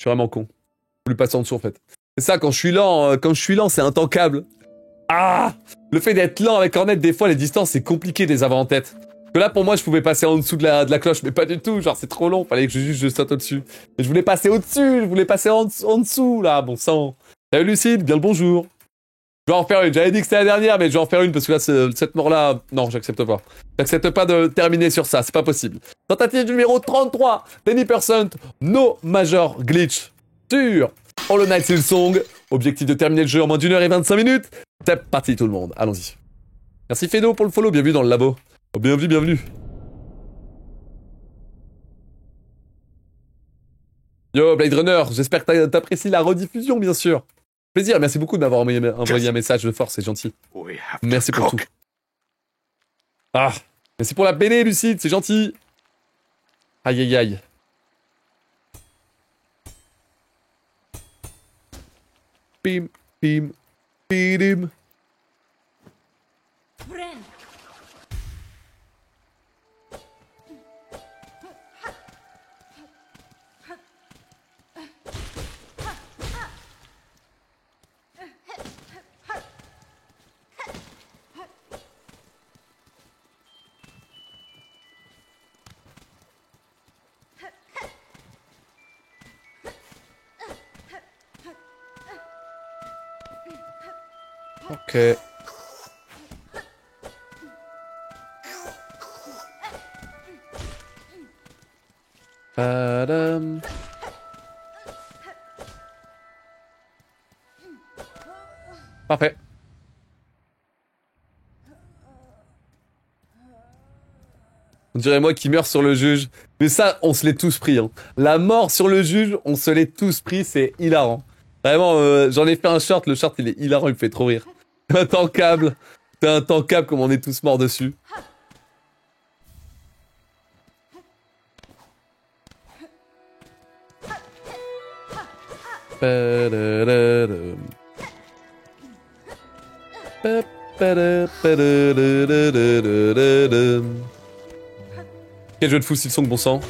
Je suis vraiment con. Je lui passer en dessous, en fait. C'est ça, quand je suis lent, c'est intankable. Ah! Le fait d'être lent avec Hornet, des fois, les distances, c'est compliqué de les avoir en tête. Parce que là, pour moi, je pouvais passer en dessous de la cloche, mais pas du tout. Genre, c'est trop long. Fallait que je saute au-dessus. Mais je voulais passer au-dessus. Je voulais passer en dessous, là. Bon sang. Salut, Lucide. Bien le bonjour. Je vais en faire une. J'avais dit que c'était la dernière, mais je vais en faire une parce que là, cette mort-là, non, j'accepte pas. J'accepte pas de terminer sur ça. C'est pas possible. Tentative numéro 33. 20%. No major glitch. Sur Hollow Knight Silksong. Objectif de terminer le jeu en moins d'1 h et 25 minutes. C'est parti, tout le monde. Allons-y. Merci Fedo pour le follow. Bienvenue dans le labo. Oh, bienvenue, bienvenue. Yo, Blade Runner, j'espère que t'apprécies la rediffusion, bien sûr. Plaisir, merci beaucoup de m'avoir envoyé un message de force, c'est gentil. Merci pour tout. Ah, merci pour la BD, Lucide, c'est gentil. Aïe, aïe, aïe. Bim, bim, bim. Ok. Padam. Parfait. On dirait moi qui meurs sur le juge. Mais ça, on se l'est tous pris. Hein. La mort sur le juge, on se l'est tous pris, c'est hilarant. Vraiment, j'en ai fait un short, le short il est hilarant, il me fait trop rire. Intankable. C'est intankable comme on est tous morts dessus. Quel jeu de fou Silksong, bon sang.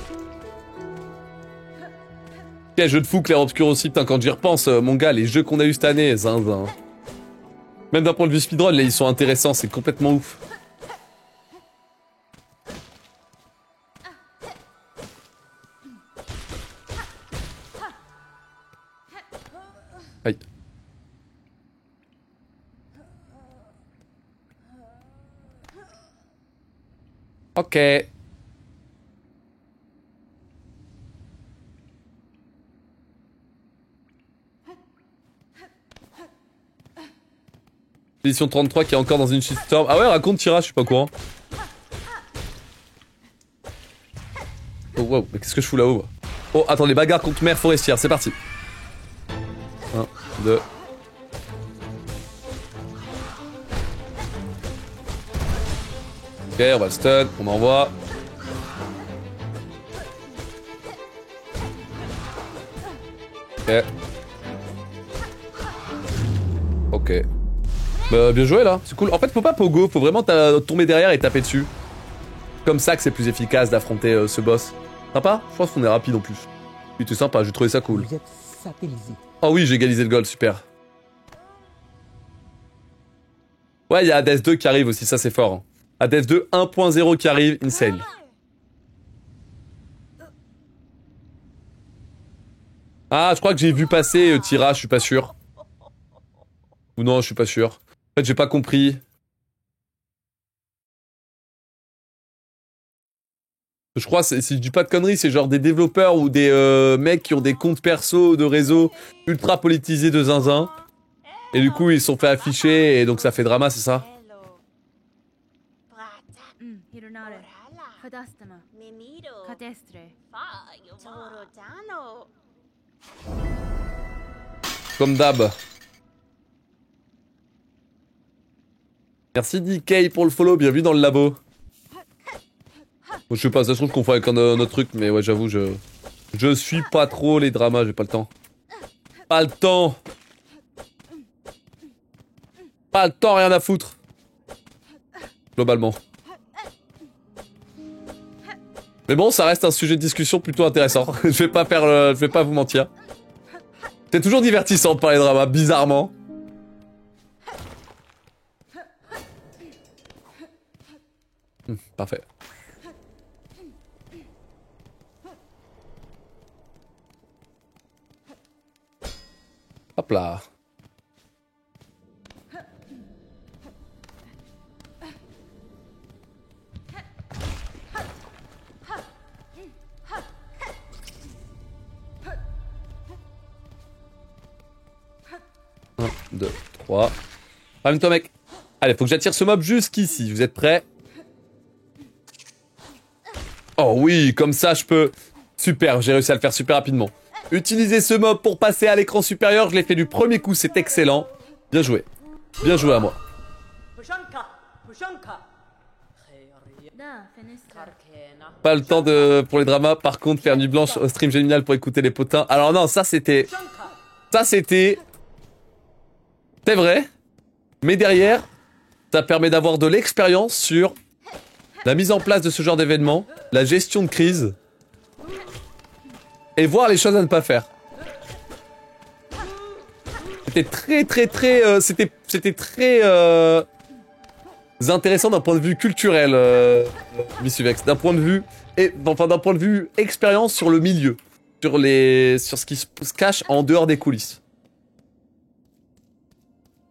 Quel jeu de fou Clair Obscur aussi, putain, quand j'y repense, mon gars, les jeux qu'on a eu cette année, zinzin. Même d'un point de vue speedrun, là, ils sont intéressants, c'est complètement ouf. Aïe. Ok. Édition 33 qui est encore dans une shitstorm. Ah ouais, raconte Tira, je suis pas au courant. Oh wow, mais qu'est-ce que je fous là-haut? Oh, attends, les bagarres contre mère forestière, c'est parti. 1, 2. Ok, on va le stun, on envoie. Ok. Ok. Bah, bien joué là, c'est cool. En fait, faut pas pogo, faut vraiment tomber derrière et taper dessus. Comme ça que c'est plus efficace d'affronter ce boss. Sympa? Je pense qu'on est rapide en plus. Oui, c'est sympa, j'ai trouvé ça cool. Oh oui, j'ai égalisé le goal, super. Ouais, il y a Hades 2 qui arrive aussi, ça c'est fort. Hein. Hades 2 1.0 qui arrive, insane. Ah, je crois que j'ai vu passer Tira, je suis pas sûr. Ou non, je suis pas sûr. En fait, j'ai pas compris. Je crois, si je dis pas de conneries, c'est genre des développeurs ou des mecs qui ont des comptes perso de réseau ultra politisés de zinzin. Et du coup, ils se sont fait afficher et donc ça fait drama, c'est ça? Comme d'hab. Merci DK pour le follow, bienvenue dans le labo. Bon, je sais pas, ça se trouve qu'on fait avec un autre truc, mais ouais, j'avoue, je suis pas trop les dramas, j'ai pas le temps. Pas le temps. Pas le temps, rien à foutre. Globalement. Mais bon, ça reste un sujet de discussion plutôt intéressant. Je vais pas vous mentir. C'est toujours divertissant de parler de drama, bizarrement. Parfait. Hop là. Un, deux, trois. Ramène-toi, mec. Allez, faut que j'attire ce mob jusqu'ici. Vous êtes prêts? Oh oui, comme ça, je peux... Super, j'ai réussi à le faire super rapidement. Utilisez ce mob pour passer à l'écran supérieur. Je l'ai fait du premier coup, c'est excellent. Bien joué. Bien joué à moi. Pas le temps pour les dramas. Par contre, faire nuit blanche au stream génial pour écouter les potins. Alors non, ça c'était... C'est vrai. Mais derrière, ça permet d'avoir de l'expérience sur la mise en place de ce genre d'événement, la gestion de crise, et voir les choses à ne pas faire. C'était c'était très intéressant d'un point de vue culturel, Missuvex, d'un point de vue d'un point de vue expérience sur le milieu, sur ce qui se cache en dehors des coulisses.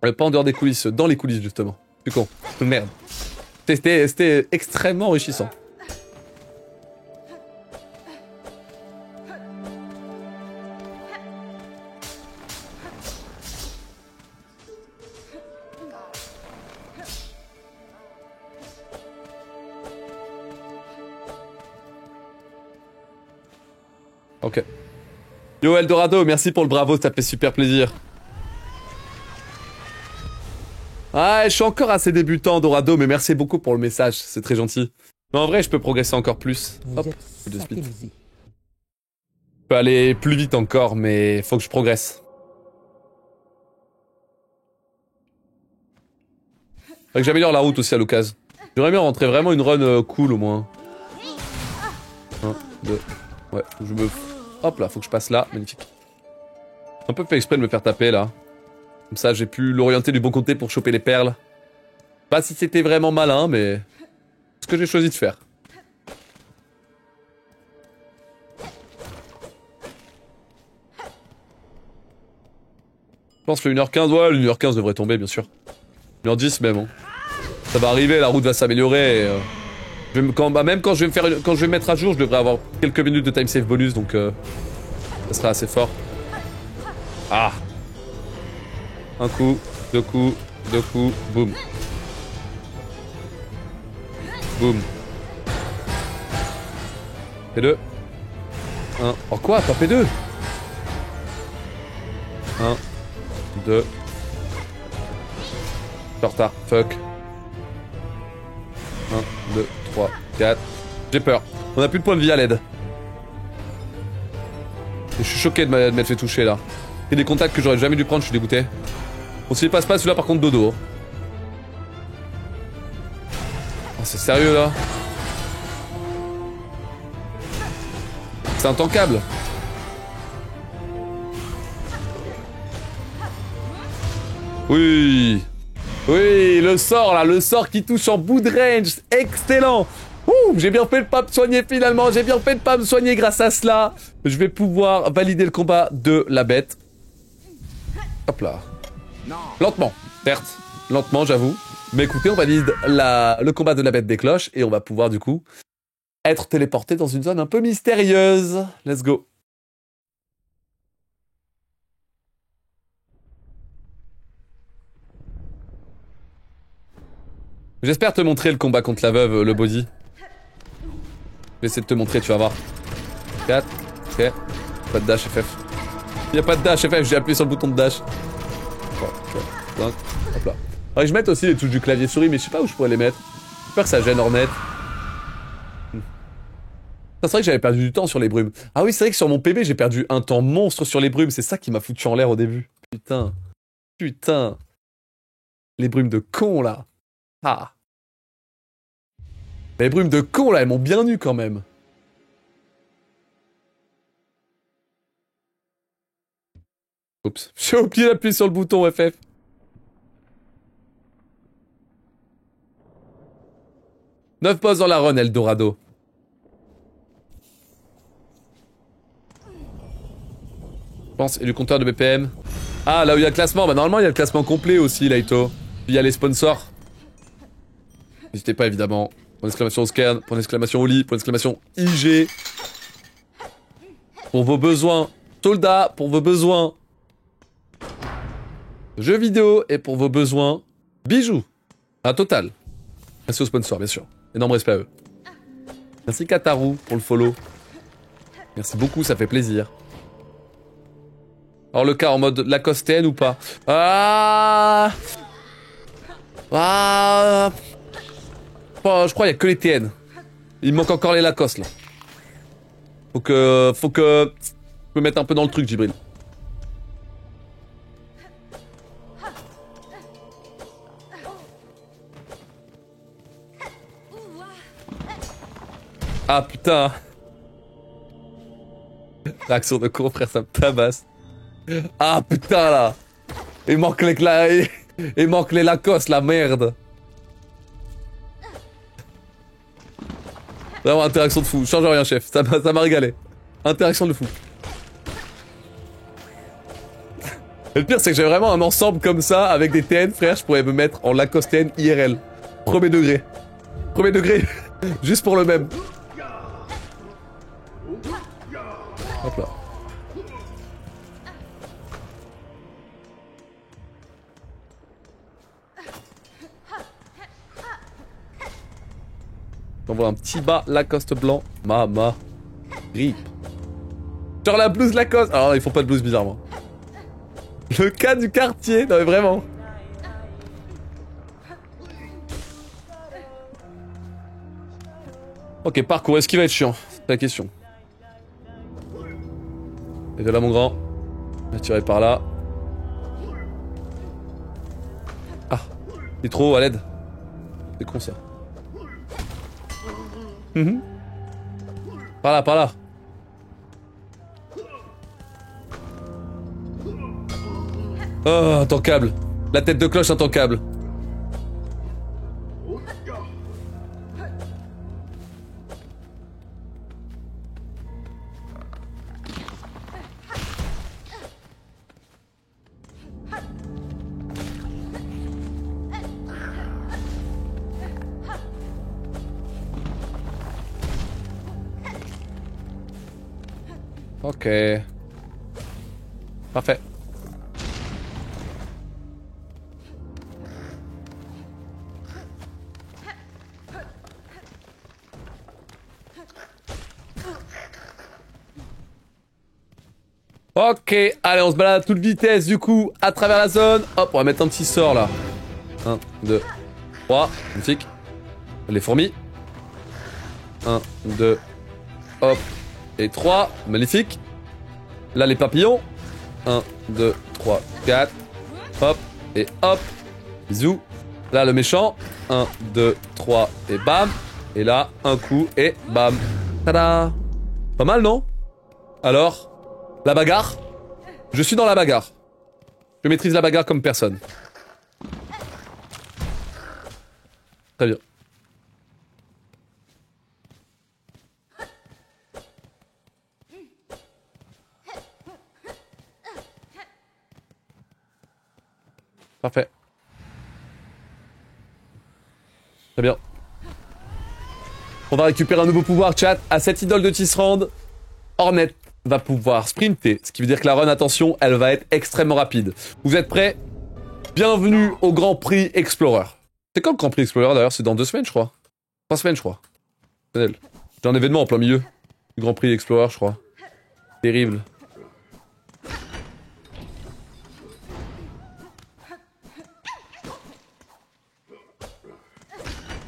Pas en dehors des coulisses, dans les coulisses justement. Plus con. Merde. C'était extrêmement enrichissant. Ok. Yo Eldorado, merci pour le bravo, ça fait super plaisir. Ah, je suis encore assez débutant, Dorado, mais merci beaucoup pour le message, c'est très gentil. Mais en vrai, je peux progresser encore plus. Hop, de speed. Je peux aller plus vite encore, mais faut que je progresse. Faudrait que j'améliore la route aussi à l'occasion. J'aimerais bien rentrer vraiment une run cool au moins. 1, 2... Ouais, je me... Hop là, faut que je passe là, magnifique. Un peu fait exprès de me faire taper là. Comme ça, j'ai pu l'orienter du bon côté pour choper les perles. Pas si c'était vraiment malin, mais... C'est ce que j'ai choisi de faire. Je pense que le 1h15, ouais, le 1h15 devrait tomber, bien sûr. 1h10 même, hein. Ça va arriver, la route va s'améliorer et... même quand je vais me mettre à jour, je devrais avoir quelques minutes de time save bonus, donc... ça sera assez fort. Ah! Un coup, deux coups, boum. Boum. P2. 1. Oh quoi? Pas P2? 1. 2. Je suis en retard. Fuck. 1, 2, 3, 4. J'ai peur. On a plus de points de vie à l'aide. Je suis choqué de m'être fait toucher là. C'est des contacts que j'aurais jamais dû prendre, je suis dégoûté. Bon, s'il passe pas celui-là, par contre, dodo. Oh, c'est sérieux là? C'est intankable. Oui. Oui, le sort là, le sort qui touche en bout de range. Excellent. Ouh, j'ai bien fait de pas me soigner finalement. J'ai bien fait de pas me soigner grâce à cela. Je vais pouvoir valider le combat de la bête. Hop là. Lentement, certes. Lentement, j'avoue. Mais écoutez, on valide le combat de la bête des cloches et on va pouvoir du coup être téléporté dans une zone un peu mystérieuse. Let's go. J'espère te montrer le combat contre la veuve, le body. Je vais essayer de te montrer, tu vas voir. 4, ok. Pas de dash FF. Il n'y a pas de dash FF, j'ai appuyé sur le bouton de dash. 3, 4, 5, hop là. Faudrait que je mette aussi les touches du clavier souris, mais je sais pas où je pourrais les mettre. J'espère que ça gêne Hornet. C'est vrai que j'avais perdu du temps sur les brumes. Ah oui, c'est vrai que sur mon PB, j'ai perdu un temps monstre sur les brumes. C'est ça qui m'a foutu en l'air au début. Putain. Putain. Les brumes de con, là. Ah. Les brumes de con, là, elles m'ont bien eu quand même. Oups, j'ai oublié d'appuyer sur le bouton FF. Neuf boss dans la run, Eldorado. Je pense, et le compteur de BPM. Ah, là où il y a le classement, bah normalement il y a le classement complet aussi, Laito. Puis il y a les sponsors. N'hésitez pas évidemment. Point d'exclamation au scan, point d'exclamation au lit, point d'exclamation IG. Pour vos besoins, soldats, pour vos besoins jeux vidéo et pour vos besoins bijoux. Un total. Merci aux sponsors, bien sûr. Énorme respect à eux. Merci Kataru pour le follow. Merci beaucoup, ça fait plaisir. Alors le cas en mode Lacoste ou pas? Ah, oh, je crois qu'il y a que les TN. Il manque encore les Lacoste là. Faut que je me mette un peu dans le truc, Jibril. Ah putain. Réaction de con, frère, ça me tabasse. Ah putain là. Il manque les Lacoste, la merde. Vraiment interaction de fou. Change rien, chef. Ça m'a régalé. Interaction de fou. Et le pire, c'est que j'ai vraiment un ensemble comme ça avec des TN, frère. Je pourrais me mettre en Lacoste TN IRL. Premier degré. Premier degré. Juste pour le même. Hop là. J'envoie un petit bas Lacoste blanc. Mama. Rip. Genre la blouse Lacoste. Alors ils font pas de blouse bizarrement. Le cas du quartier. Non mais vraiment. Ok, parcours. Est-ce qu'il va être chiant? C'est la question. Et de là mon grand. On va tirer par là. Ah. Il est trop haut à l'aide. C'est con ça. Par là, par là. Oh, intankable. La tête de cloche intankable. Ok. Parfait. Ok, allez, on se balade à toute vitesse du coup à travers la zone. Hop, on va mettre un petit sort là. 1, 2, 3, magnifique. Les fourmis. 1, 2, hop. Et 3, magnifique. Là les papillons. 1, 2, 3, 4. Hop, et hop. Bisous. Là le méchant. 1, 2, 3, et bam. Et là, un coup, et bam. Tada. Pas mal, non? Alors, la bagarre? Je suis dans la bagarre. Je maîtrise la bagarre comme personne. Très bien. Parfait. Très bien. On va récupérer un nouveau pouvoir, chat. À cette idole de Tisserand, Hornet va pouvoir sprinter. Ce qui veut dire que la run, attention, elle va être extrêmement rapide. Vous êtes prêts? Bienvenue au Grand Prix Explorer. C'est quand le Grand Prix Explorer d'ailleurs? C'est dans 2 semaines, je crois. 3 semaines, je crois. J'ai un événement en plein milieu du Grand Prix Explorer, je crois. Terrible.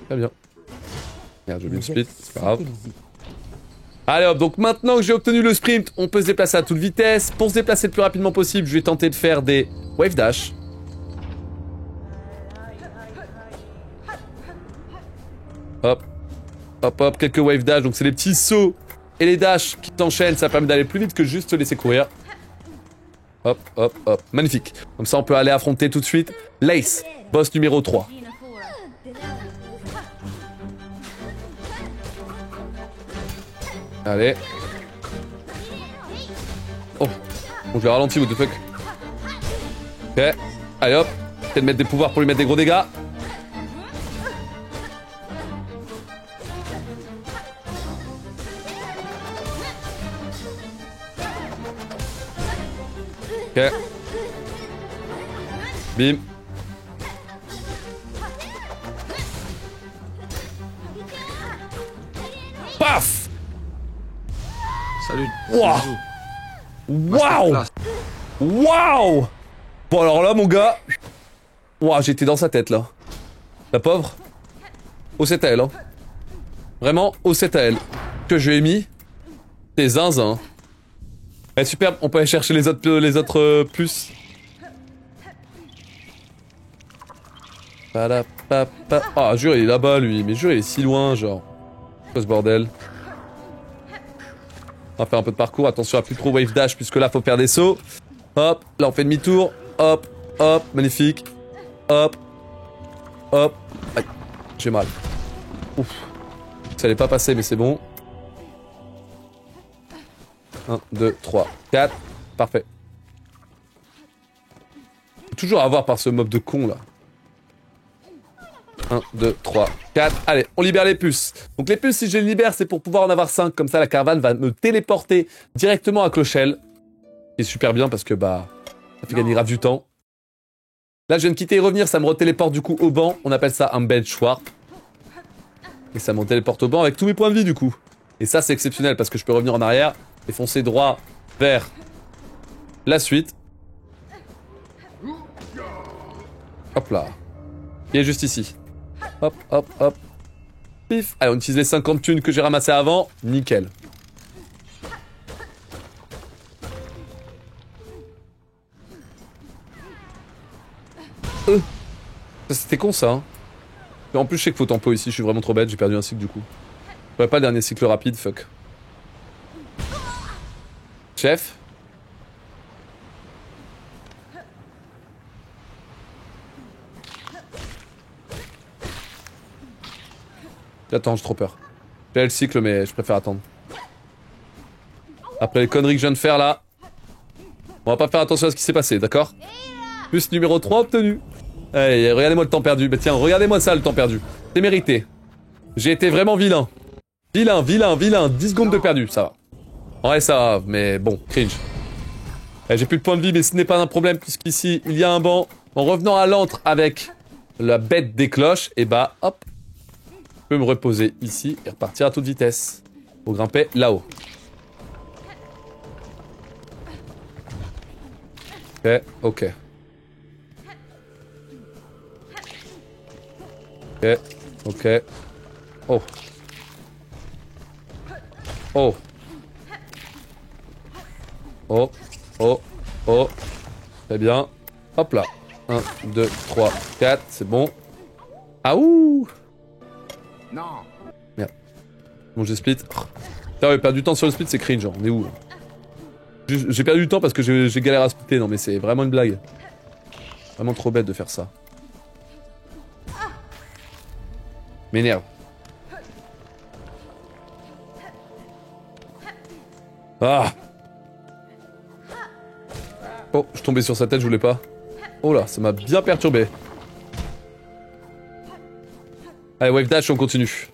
Très bien. Merde, j'ai oublié le split, c'est pas grave. Allez hop, donc maintenant que j'ai obtenu le sprint, on peut se déplacer à toute vitesse. Pour se déplacer le plus rapidement possible, je vais tenter de faire des wave dash. Hop. Hop hop, quelques wave dash, donc c'est les petits sauts et les dash qui t'enchaînent, ça permet d'aller plus vite que juste te laisser courir. Hop, hop, hop. Magnifique. Comme ça, on peut aller affronter tout de suite l'Ace, boss numéro 3. Allez. Oh. Bon, je l'ai ralenti, what the fuck. Ok. Allez hop. Peut-être mettre des pouvoirs pour lui mettre des gros dégâts. Ok. Bim. Paf. Salut. Waouh. Waouh. Waouh. Bon alors là mon gars. Waouh, j'étais dans sa tête là. La pauvre. Au 7 à elle hein. Vraiment au 7 à elle. Que je lui ai mis. Des zinzins. Eh super, on peut aller chercher les autres plus. Ah jure il est là-bas lui, mais jure il est si loin genre. Quoi ce bordel? On va faire un peu de parcours, attention à plus trop wave dash puisque là faut faire des sauts. Hop, là on fait demi-tour. Hop, hop, magnifique. Hop, hop. Aïe, j'ai mal. Ouf. Ça allait pas passer mais c'est bon. 1, 2, 3, 4. Parfait. Faut toujours avoir par ce mob de con là. 1, 2, 3, 4. Allez, on libère les puces. Donc les puces, si je les libère, c'est pour pouvoir en avoir 5. Comme ça, la caravane va me téléporter directement à Clochelle. C'est super bien parce que bah, ça fait gagner grave du temps. Là, je viens de quitter et revenir. Ça me retéléporte du coup au banc. On appelle ça un bench warp. Et ça me téléporte au banc avec tous mes points de vie du coup. Et ça, c'est exceptionnel parce que je peux revenir en arrière et foncer droit vers la suite. Hop là. Il est juste ici. Hop, hop, hop. Pif. Allez, on utilise les 50 thunes que j'ai ramassées avant. Nickel. C'était con ça. Hein. Mais en plus, je sais qu'il faut tempo ici. Je suis vraiment trop bête. J'ai perdu un cycle du coup. Je pas le dernier cycle rapide. Fuck. Chef. J'attends, j'ai trop peur. J'ai le cycle, mais je préfère attendre. Après les conneries que je viens de faire là, on va pas faire attention à ce qui s'est passé, d'accord? Plus numéro 3 obtenu. Allez, regardez-moi le temps perdu. Bah tiens, regardez-moi ça, le temps perdu. C'est mérité. J'ai été vraiment vilain. Vilain, vilain, vilain. 10 secondes de perdu, ça va. Ouais, ça va, mais bon, cringe. J'ai plus de points de vie, mais ce n'est pas un problème, puisqu'ici, il y a un banc. En revenant à l'antre avec la bête des cloches, et bah, hop. Je peux me reposer ici et repartir à toute vitesse. Pour grimper là-haut. Ok, ok. Ok, ok. Oh. Oh. Oh. Oh. Oh. Très bien. Hop là. 1, 2, 3, 4. C'est bon. Ah ouh. Non. Merde. Bon, j'ai split. Oh. Putain, perdre du temps sur le split, c'est cringe. Genre. On est où? J'ai perdu du temps parce que j'ai galéré à splitter. Non, mais c'est vraiment une blague. Vraiment trop bête de faire ça. M'énerve. Ah. Oh, je suis tombé sur sa tête, je voulais pas. Oh là, ça m'a bien perturbé. Allez, wave dash, on continue.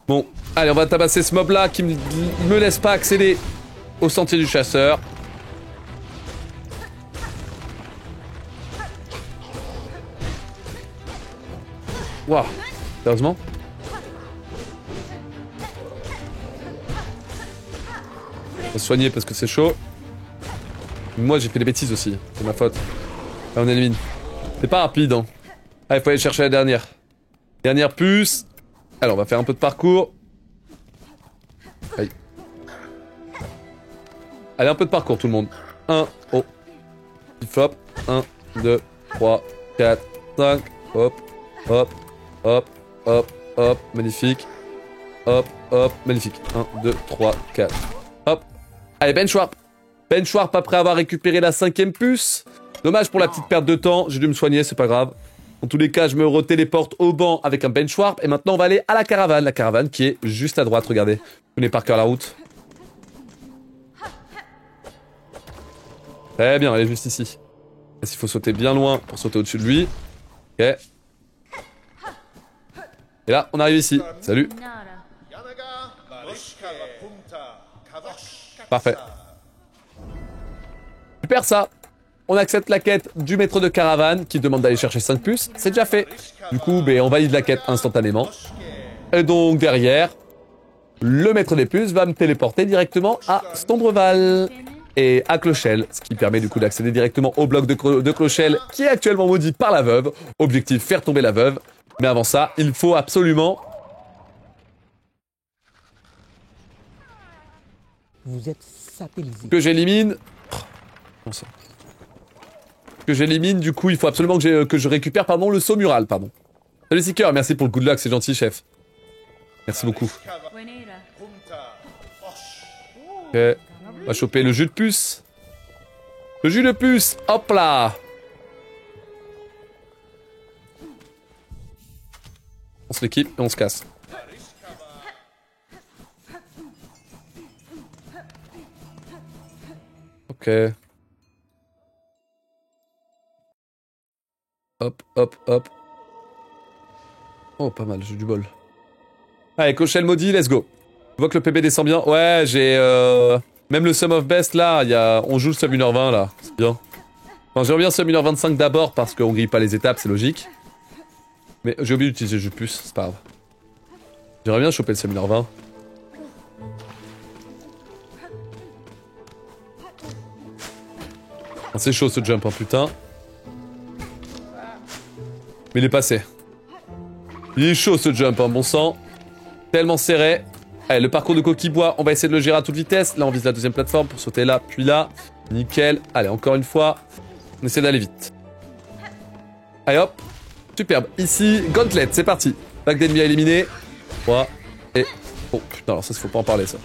Bon, allez, on va tabasser ce mob là qui me laisse pas accéder au sentier du chasseur. Waouh, sérieusement? Faut se soigner parce que c'est chaud. Moi j'ai fait des bêtises aussi, c'est ma faute. Allez, on élimine. C'est pas rapide hein. Allez, faut aller chercher la dernière. Dernière puce. Alors on va faire un peu de parcours. Aïe. Allez, un peu de parcours tout le monde. 1, oh. Flop. 1, 2, 3, 4, 5. Hop, hop, hop, hop, hop. Magnifique. Hop, hop, magnifique. 1, 2, 3, 4. Hop. Allez, bench warp. Bench warp après avoir récupéré la 5ème puce. Dommage pour la petite perte de temps, j'ai dû me soigner, c'est pas grave. En tous les cas, je me retéléporte au banc avec un bench warp. Et maintenant, on va aller à la caravane qui est juste à droite, regardez. Je connais par cœur la route. Très bien, elle est juste ici. Il faut sauter bien loin pour sauter au-dessus de lui. Ok. Et là, on arrive ici. Salut. Parfait. Super ça. On accepte la quête du maître de caravane qui demande d'aller chercher 5 puces. C'est déjà fait. Du coup, on valide la quête instantanément. Et donc derrière, le maître des puces va me téléporter directement à Stondreval et à Clochelle, ce qui permet du coup d'accéder directement au bloc de Clochelle qui est actuellement maudit par la veuve. Objectif, faire tomber la veuve. Mais avant ça, il faut absolument... Vous êtes satellisé. Que j'élimine... Bon ça. Que j'élimine, du coup, il faut absolument que je récupère, pardon, le saut mural, pardon. Salut Seeker, merci pour le good luck, c'est gentil, chef. Merci beaucoup. Ok, on va choper le jus de puce. Le jus de puce, hop là. On se l'équipe et on se casse. Ok. Hop, hop, hop. Oh, pas mal, j'ai du bol. Allez, Clochelle maudit, let's go. Je vois que le PB descend bien. Ouais, j'ai... Même le Sum of Best, là, on joue le Sum 1h20, là. C'est bien. Enfin, j'aimerais bien Sum 1h25 d'abord, parce qu'on grille pas les étapes, c'est logique. Mais j'ai oublié d'utiliser le jus de puce, c'est pas grave. J'aimerais bien choper le Sum 1h20. Oh, c'est chaud, ce jump, hein, putain. Mais il est passé. Il est chaud ce jump, hein, bon sang. Tellement serré. Allez, le parcours de coquille-bois, on va essayer de le gérer à toute vitesse. Là, on vise la deuxième plateforme pour sauter là, puis là. Nickel. Allez, encore une fois. On essaie d'aller vite. Allez, hop. Superbe. Ici, Gauntlet, c'est parti. Vague d'ennemis à éliminer. 3 et... Oh, putain, alors ça, faut pas en parler, ça.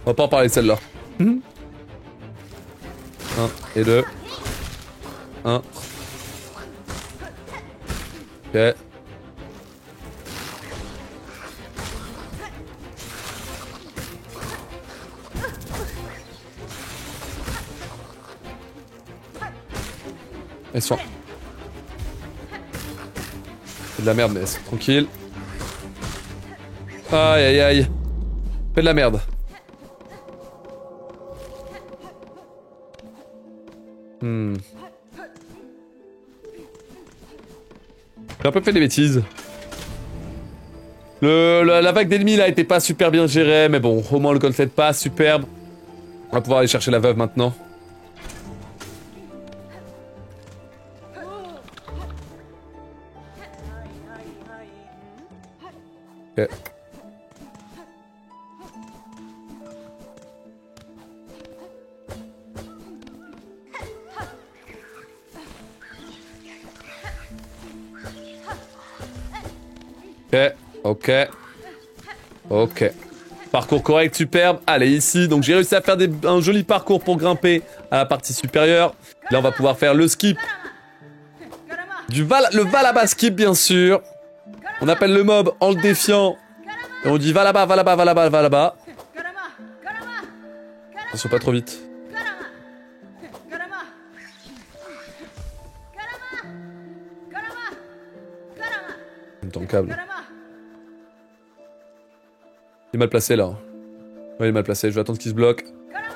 On va pas en parler, celle-là. 1 et 2. 1. Ok. Elles sont... C'est de la merde, mais elles sont tranquilles. Aïe aïe aïe. Fais de la merde. J'ai un peu fait des bêtises. La vague d'ennemis là était pas super bien gérée, mais bon, au moins le Gauntlet passe, superbe. On va pouvoir aller chercher la veuve maintenant. Ok. Ok. Ok. Parcours correct, superbe. Allez, ici, donc j'ai réussi à faire un joli parcours pour grimper à la partie supérieure. Là, on va pouvoir faire le skip. Le Valaba skip, bien sûr. On appelle le mob en le défiant. Et on dit va là-bas, va là-bas, va là-bas, va là-bas. Attention, pas trop vite. Dans le câble. Il est mal placé là. Ouais, il est mal placé. Je vais attendre qu'il se bloque.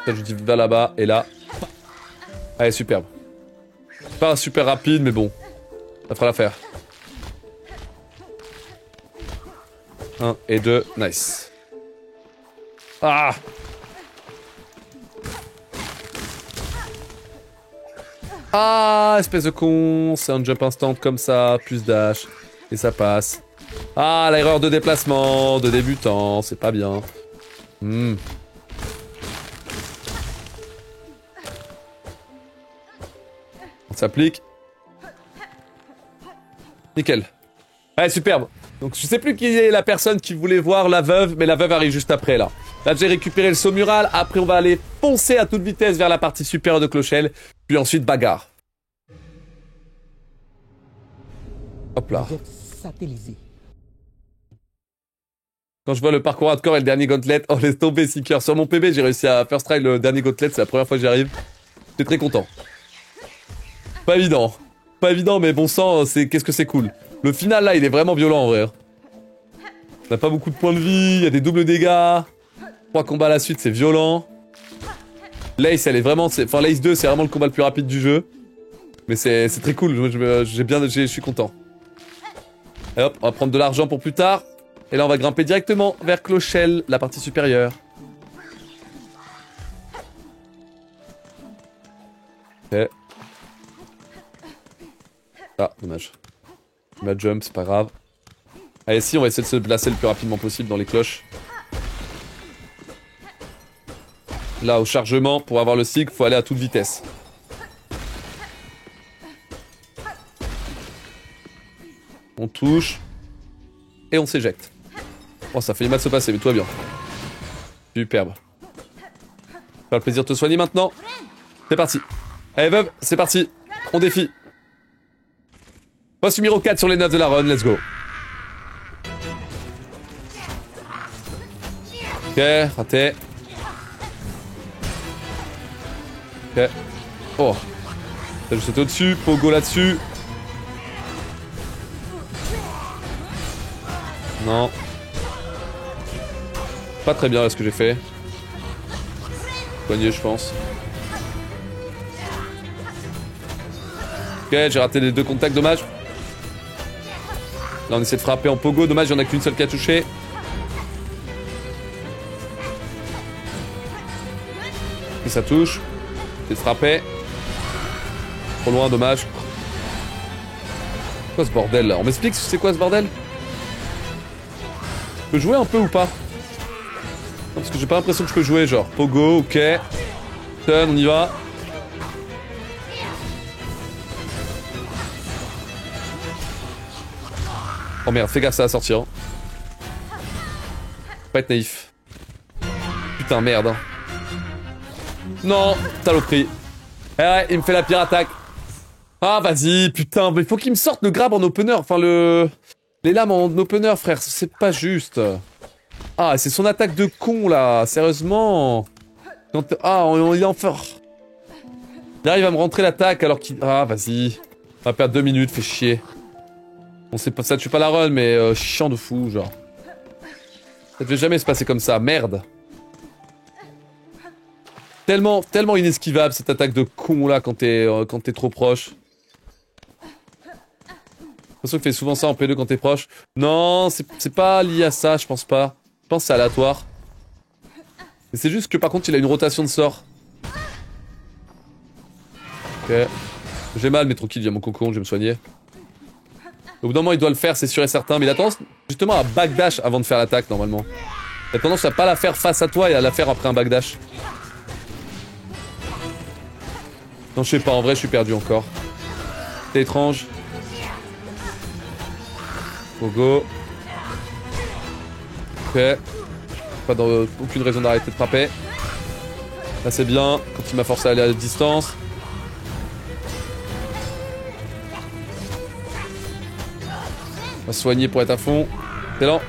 Là, je dis va là-bas et là. Allez, superbe. Pas super rapide, mais bon. Ça fera l'affaire. 1 et 2. Nice. Ah! Ah, espèce de con. C'est un jump instant comme ça. Plus dash. Et ça passe. Ah, l'erreur de déplacement, de débutant, c'est pas bien. On s'applique. Nickel. Ouais, superbe. Donc je sais plus qui est la personne qui voulait voir la veuve, mais la veuve arrive juste après là. Là, j'ai récupéré le saut mural. Après, on va aller foncer à toute vitesse vers la partie supérieure de Clochelle. Puis ensuite, bagarre. Hop là. Vous êtes satellisé. Quand je vois le parcours hardcore et le dernier gauntlet, oh laisse tomber Seeker. Sur mon PB, j'ai réussi à first try le dernier gauntlet, c'est la première fois que j'y arrive. J'étais très content. Pas évident. Pas évident, mais bon sang, qu'est-ce que c'est cool. Le final là, il est vraiment violent en vrai. On n'a pas beaucoup de points de vie, il y a des doubles dégâts. 3 combats à la suite, c'est violent. L'Ace, elle est vraiment... Enfin, l'Ace 2, c'est vraiment le combat le plus rapide du jeu. Mais c'est très cool, je suis content. Et hop, on va prendre de l'argent pour plus tard. Et là, on va grimper directement vers Clochelle, la partie supérieure. Ok. Ah, dommage. Ma jump, c'est pas grave. Allez, si, on va essayer de se placer le plus rapidement possible dans les cloches. Là, au chargement, pour avoir le cycle, faut aller à toute vitesse. On touche. Et on s'éjecte. Oh, ça fait mal de se passer, mais tout va bien. Superbe. Faire le plaisir de te soigner maintenant. C'est parti. Allez, Veuve, c'est parti. On défie. Poste numéro 4 sur les 9 de la run, let's go. Ok, raté. Ok. Oh. Je saute au-dessus, Pogo là-dessus. Non. Pas très bien là ce que j'ai fait. Soigné, je pense. Ok, j'ai raté les 2 contacts, dommage. Là on essaie de frapper en pogo, dommage, il n'y en a qu'une seule qui a touché. Et ça touche. C'est de frapper. Trop loin, dommage. C'est quoi ce bordel là? On m'explique c'est quoi ce bordel? Je peux jouer un peu ou pas? Non, parce que j'ai pas l'impression que je peux jouer, genre pogo, ok. Stun, on y va. Oh merde, fais gaffe, ça va sortir. Hein. Faut pas être naïf. Putain, merde. Hein. Non, saloperie. Eh ouais, il me fait la pire attaque. Ah, vas-y, putain, mais faut qu'il me sorte le grab en opener. Enfin, les lames en opener, frère, c'est pas juste. Ah, c'est son attaque de con, là. Sérieusement. Ah, il est en fort. Il arrive à me rentrer l'attaque alors qu'il... Ah, vas-y. On va perdre 2 minutes, fait chier. On sait pas, ça tue pas la run, mais chiant de fou, genre. Ça devait jamais se passer comme ça, merde. Tellement inesquivable, cette attaque de con, là, quand t'es trop proche. J'ai l'impression qu'il fait souvent ça en P2 quand t'es proche. Non, c'est pas lié à ça, je pense pas. Je pense que c'est aléatoire. Mais c'est juste que par contre il a une rotation de sort. Ok. J'ai mal mais tranquille, il y a mon cocon, je vais me soigner. Au bout d'un moment il doit le faire, c'est sûr et certain. Mais il a tendance justement à backdash avant de faire l'attaque normalement. Il a tendance à pas la faire face à toi et à la faire après un backdash. Non je sais pas, en vrai je suis perdu encore. C'est étrange. Go. Ok. Pas aucune raison d'arrêter de frapper. Là c'est bien, quand il m'a forcé à aller à distance. On va se soigner pour être à fond. Excellent.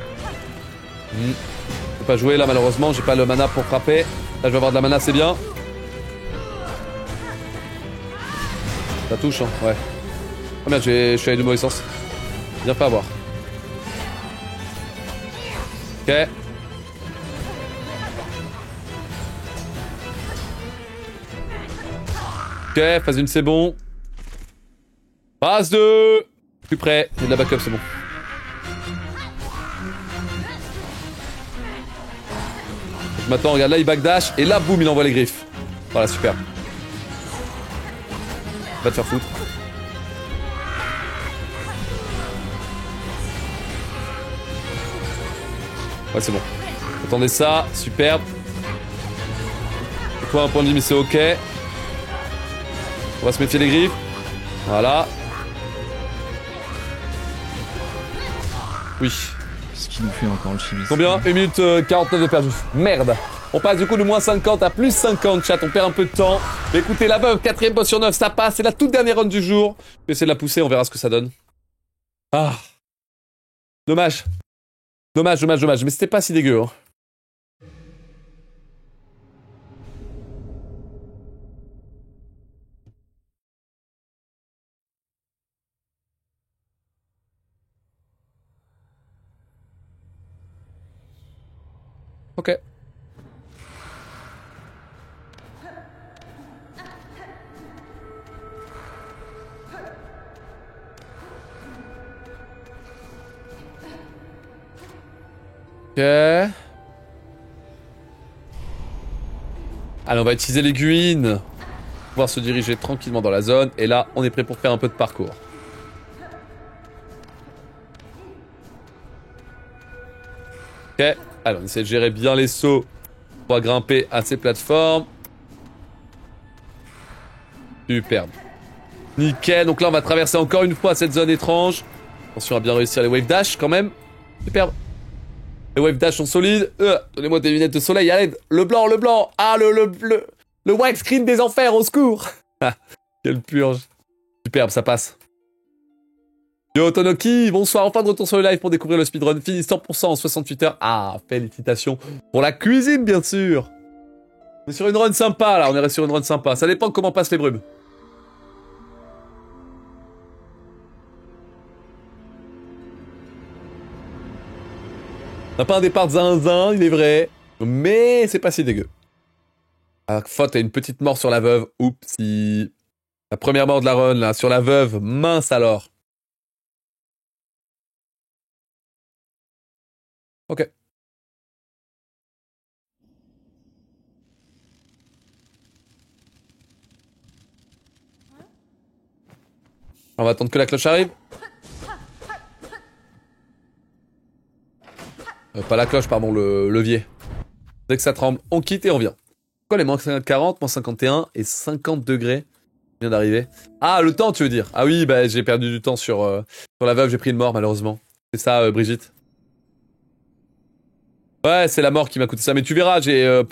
Je peux pas jouer là malheureusement, j'ai pas le mana pour frapper. Là je vais avoir de la mana, c'est bien. Ça touche hein, ouais. Oh merde, je suis allé de mauvais sens. Viens pas avoir. Ok. Ok, phase 1 c'est bon. Phase 2. Plus près, j'ai de la backup, c'est bon. Donc maintenant, regarde là, il backdash, et là, boum, il envoie les griffes. Voilà, super. Va te faire foutre. Ouais, c'est bon. Attendez ça, superbe. Toi, un point de vie, mais c'est ok. On va se méfier des griffes. Voilà. Oui. ce qu'il nous fait encore le chibi. Combien 1 minute 49 de perdu. Merde. On passe du coup de moins 50 à plus 50, chat. On perd un peu de temps. Mais écoutez, la veuve, 4ème potion 9, ça passe. C'est la toute dernière run du jour. Je vais essayer de la pousser, on verra ce que ça donne. Ah. Dommage. Dommage. Mais c'était pas si dégueu. Hein. Ok. Ok. Allez, on va utiliser l'aiguine. Pouvoir se diriger tranquillement dans la zone. Et là, on est prêt pour faire un peu de parcours. Ok. Alors, on essaie de gérer bien les sauts pour grimper à ces plateformes. Superbe. Nickel. Donc là, on va traverser encore une fois cette zone étrange. Attention à bien réussir les wave dash quand même. Superbe. Les wave dash sont solides. Donnez-moi des lunettes de soleil à l'aide. Le blanc. Ah, le white screen des enfers, au secours. Quelle purge. Superbe, ça passe. Yo Tonoki, bonsoir, enfin de retour sur le live pour découvrir le speedrun. Fini 100% en 68 heures. Ah, félicitations. Pour la cuisine, bien sûr. On est sur une run sympa, là. On est resté sur une run sympa. Ça dépend de comment passent les brumes. On n'a pas un départ de zinzin, il est vrai. Mais c'est pas si dégueu. Ah, faute à une petite mort sur la veuve. Oupsie. La première mort de la run, là, sur la veuve. Mince alors. Ok. On va attendre que la cloche arrive. Pas la cloche, pardon, le levier. Dès que ça tremble, on quitte et on vient. Quoi, les moins 40, moins 51 et 50 degrés vient d'arriver. Ah, le temps, tu veux dire? Ah oui, bah j'ai perdu du temps sur la veuve, j'ai pris une mort, malheureusement. C'est ça, Brigitte? Ouais, c'est la mort qui m'a coûté ça. Mais tu verras, j'ai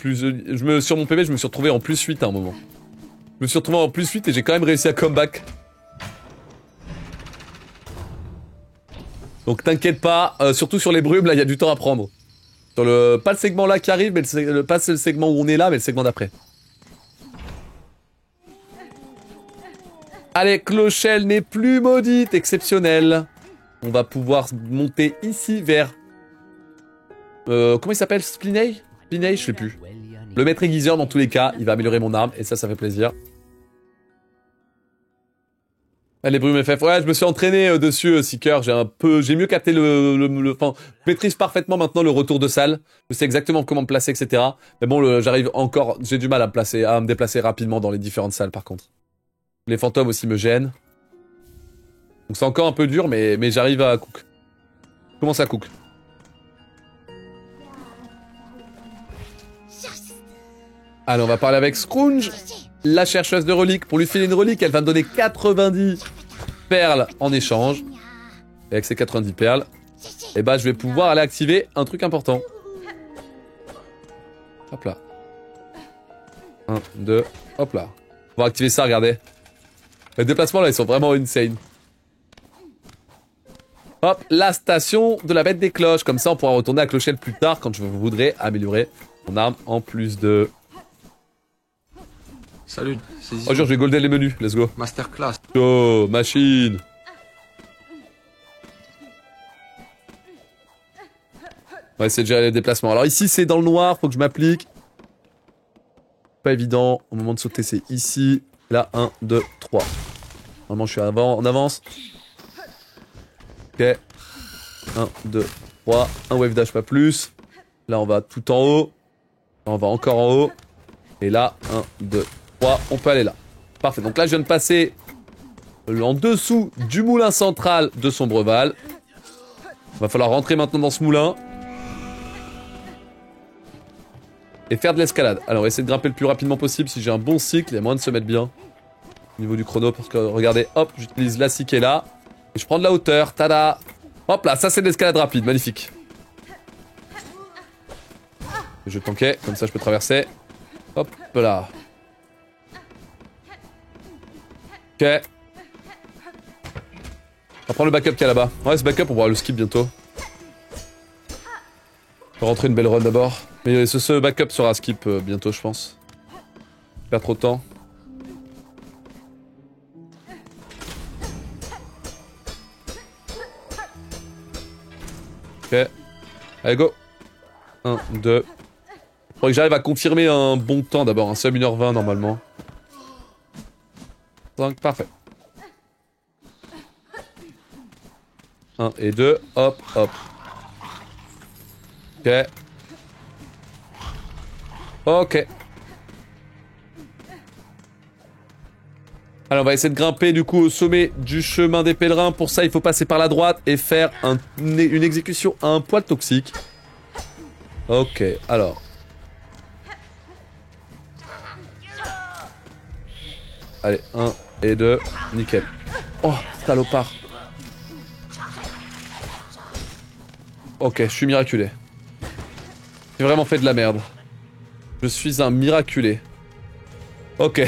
sur mon PV, je me suis retrouvé en plus 8 à un moment. Je me suis retrouvé en plus 8 et j'ai quand même réussi à comeback. Donc t'inquiète pas, surtout sur les brumes, là, il y a du temps à prendre. Sur pas le segment là qui arrive, mais pas le segment où on est là, mais le segment d'après. Allez, Clochelle n'est plus maudite, exceptionnelle. On va pouvoir monter ici vers... comment il s'appelle? Splinay? Splinay, je sais plus. Le maître aiguiseur, dans tous les cas, il va améliorer mon arme, et ça fait plaisir. Les brumes FF, ouais, je me suis entraîné dessus, Seeker, j'ai mieux capté enfin, je maîtrise parfaitement maintenant le retour de salle, je sais exactement comment me placer, etc. Mais bon, j'arrive encore, j'ai du mal à me déplacer rapidement dans les différentes salles, par contre. Les fantômes aussi me gênent. Donc c'est encore un peu dur, mais j'arrive à cook. Comment ça cook? Allez, on va parler avec Scrooge, la chercheuse de reliques. Pour lui filer une relique, elle va me donner 90 perles en échange. Et avec ces 90 perles, et bah je vais pouvoir aller activer un truc important. Hop là. 1, 2, hop là. On va activer ça, regardez. Les déplacements là, ils sont vraiment insane. Hop, la station de la bête des cloches. Comme ça, on pourra retourner à Clochelle plus tard quand je voudrais améliorer mon arme en plus de... Salut, c'est Zizou. Oh, je vais golden les menus, let's go. Masterclass. Oh, machine. On va essayer de gérer les déplacements. Alors ici, c'est dans le noir, faut que je m'applique. Pas évident. Au moment de sauter, c'est ici. Là, 1, 2, 3. Normalement, je suis en avance. Ok. 1, 2, 3. Un wave dash, pas plus. Là, on va tout en haut. Là, on va encore en haut. Et là, 1, 2, 3. On peut aller là. Parfait. Donc là, je viens de passer en dessous du moulin central de Sombreval. Va falloir rentrer maintenant dans ce moulin. Et faire de l'escalade. Alors, on va essayer de grimper le plus rapidement possible. Si j'ai un bon cycle, il y a moyen de se mettre bien. Au niveau du chrono, parce que, regardez, hop, j'utilise la cycle qui est là. Et je prends de la hauteur. Tada! Hop là, ça c'est de l'escalade rapide, magnifique. Je tankais, comme ça je peux traverser. Hop là. Ok. On va prendre le backup qu'il y a là-bas. Ouais, ce backup, on pourra le skip bientôt. On va rentrer une belle run d'abord. Mais ce backup sera skip bientôt, je pense. Pas trop de temps. Ok. Allez, go. 1, 2. Faudrait que j'arrive à confirmer un bon temps d'abord. Un sub 1h20 normalement. 5, parfait. 1 et 2. Hop, hop. Ok. Ok. Alors on va essayer de grimper du coup au sommet du chemin des pèlerins. Pour ça il faut passer par la droite et faire une exécution à un poil toxique. Ok, alors. Allez, 1 et 2, nickel. Oh, salopard. Ok, je suis miraculé. J'ai vraiment fait de la merde. Je suis un miraculé. Ok.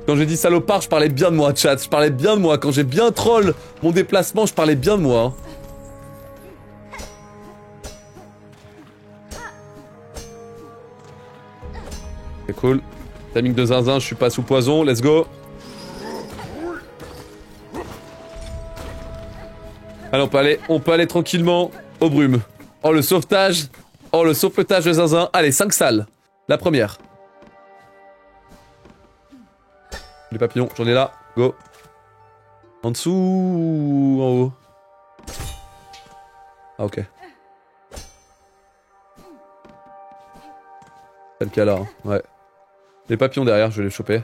Quand j'ai dit salopard, je parlais bien de moi, chat. Je parlais bien de moi. Quand j'ai bien troll mon déplacement, je parlais bien de moi. C'est cool. Timing de zinzin, je suis pas sous poison. Let's go. Allez, on peut aller tranquillement aux brumes. Oh, le sauvetage. Oh, le sauvetage de zinzin. Allez, 5 salles. La première. Les papillons, j'en ai là. Go. En dessous ou en haut? Ah, ok. C'est le cas là, hein. Ouais. Les papillons derrière, je vais les choper.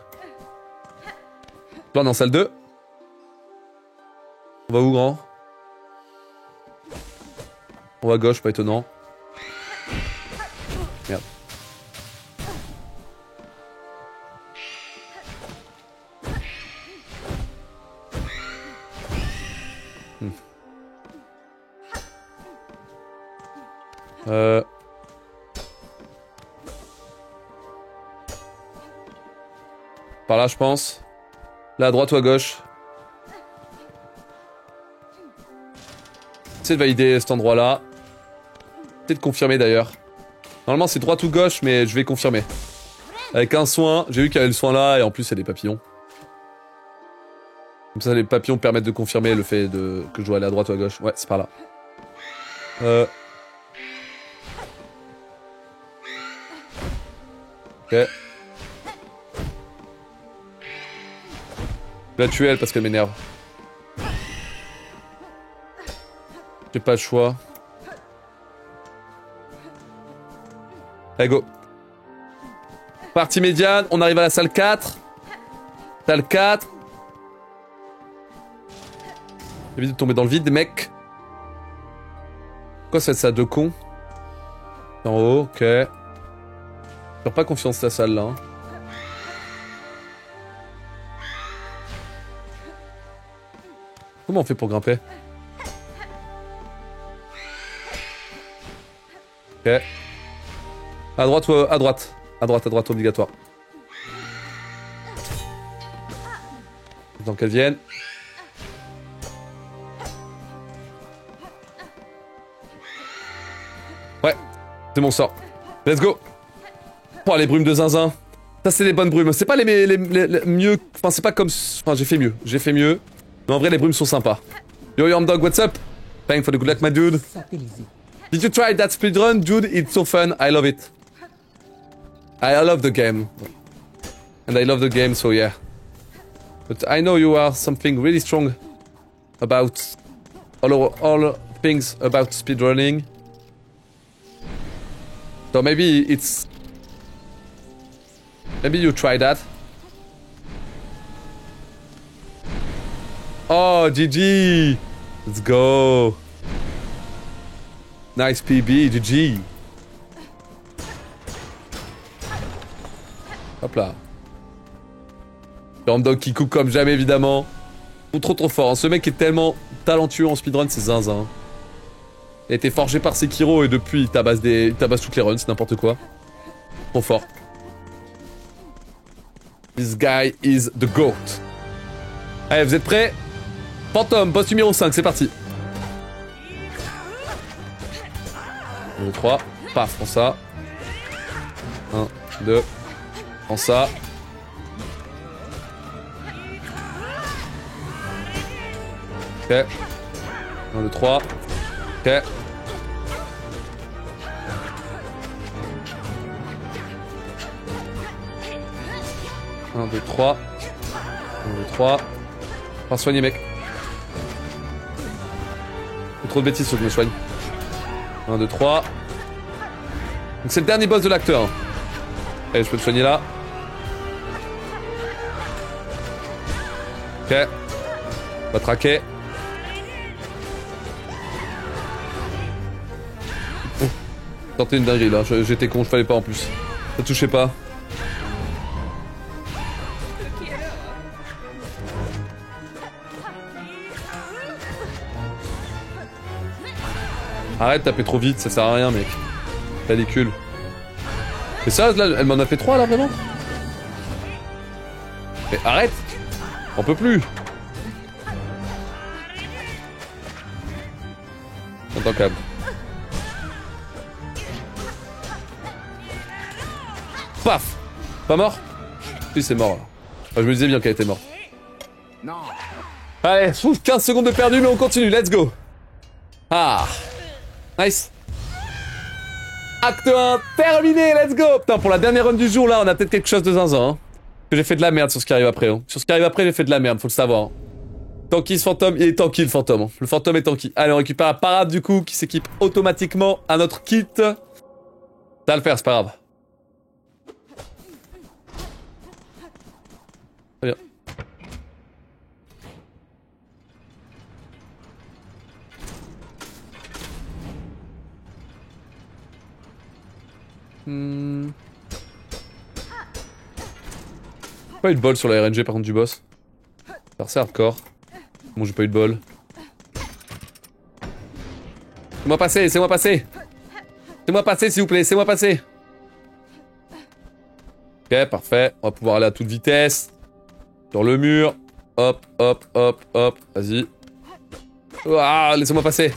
Là, on est en salle 2. On va où, grand? On va à gauche, pas étonnant. Merde. Par là, je pense. Là, à droite ou à gauche. Essayer de valider cet endroit-là. Essayer de confirmer d'ailleurs. Normalement, c'est droite ou gauche, mais je vais confirmer. Avec un soin. J'ai vu qu'il y avait le soin là, et en plus, il y a des papillons. Comme ça, les papillons permettent de confirmer le fait que je dois aller à droite ou à gauche. Ouais, c'est par là. Ok. Je vais la tuer elle parce qu'elle m'énerve. J'ai pas le choix. Allez, go. Partie médiane, on arrive à la salle 4. Salle 4. Évite de tomber dans le vide, mec. Pourquoi ça fait ça de con? En haut, ok. J'ai pas confiance la salle là. Hein. Comment on fait pour grimper? Ok. À droite ou à droite? À droite, obligatoire. Attends qu'elle vienne. Ouais, c'est mon sort. Let's go. Oh, les brumes de zinzin. Ça, c'est les bonnes brumes. C'est pas les mieux... Enfin, c'est pas comme... Enfin, j'ai fait mieux. Mais en vrai, les brumes sont sympas. Yo, Dog, what's up? Thanks for the good luck, my dude. Did you try that speedrun? Dude, it's so fun. I love it. I love the game. And I love the game, so yeah. But I know you are something really strong about all things about speedrunning. So maybe it's... Maybe you try that. Oh, GG! Let's go! Nice PB, GG! Hop là. Dog qui coupe comme jamais, évidemment. Trop fort. Hein. Ce mec est tellement talentueux en speedrun, c'est zinzin. Il a été forgé par Sekiro et depuis il tabasse toutes les runs, c'est n'importe quoi. Trop fort. This guy is the GOAT. Allez, vous êtes prêts? Fantôme, boss numéro 5, c'est parti. 1, 2, 3. Paf, prends ça. 1, 2. Prends ça. Ok. 1, 2, 3. Ok. Un, 2, 3. 1, 2, 3. Pas soigner, mec. J'ai trop de bêtises, faut que je me soigne. 1, 2, 3. Donc c'est le dernier boss de l'acteur. Allez, je peux te soigner là. Ok. On va traquer. Tenter une dinguerie là, j'étais con, je fallait pas en plus. Ça touchait pas. Arrête de taper trop vite, ça sert à rien mec. Ridicule. Mais ça, là, elle m'en a fait 3 là vraiment. Mais arrête. On peut plus. En tant câble. Paf. Pas mort? Oui c'est mort là. Enfin, je me disais bien qu'elle était morte. Non. Allez, 15 secondes de perdu mais on continue, let's go. Ah. Nice. Acte 1 terminé, let's go. Putain, pour la dernière run du jour là, on a peut-être quelque chose de zinzin. Hein. Que j'ai fait de la merde sur ce qui arrive après. Hein. Sur ce qui arrive après, j'ai fait de la merde, faut le savoir. Hein. Tanky ce fantôme, il est tanky le fantôme. Hein. Le fantôme est tanky. Allez, on récupère la parade du coup qui s'équipe automatiquement à notre kit. Ça va le faire, c'est pas grave. Très bien. Pas eu de bol sur la RNG par contre du boss. C'est hardcore. Bon, j'ai pas eu de bol. C'est-moi passer, c'est-moi passer. C'est-moi passer s'il vous plaît, c'est-moi passer. Ok, parfait. On va pouvoir aller à toute vitesse. Sur le mur. Hop, hop, hop, hop. Vas-y. Ah, laissez-moi passer.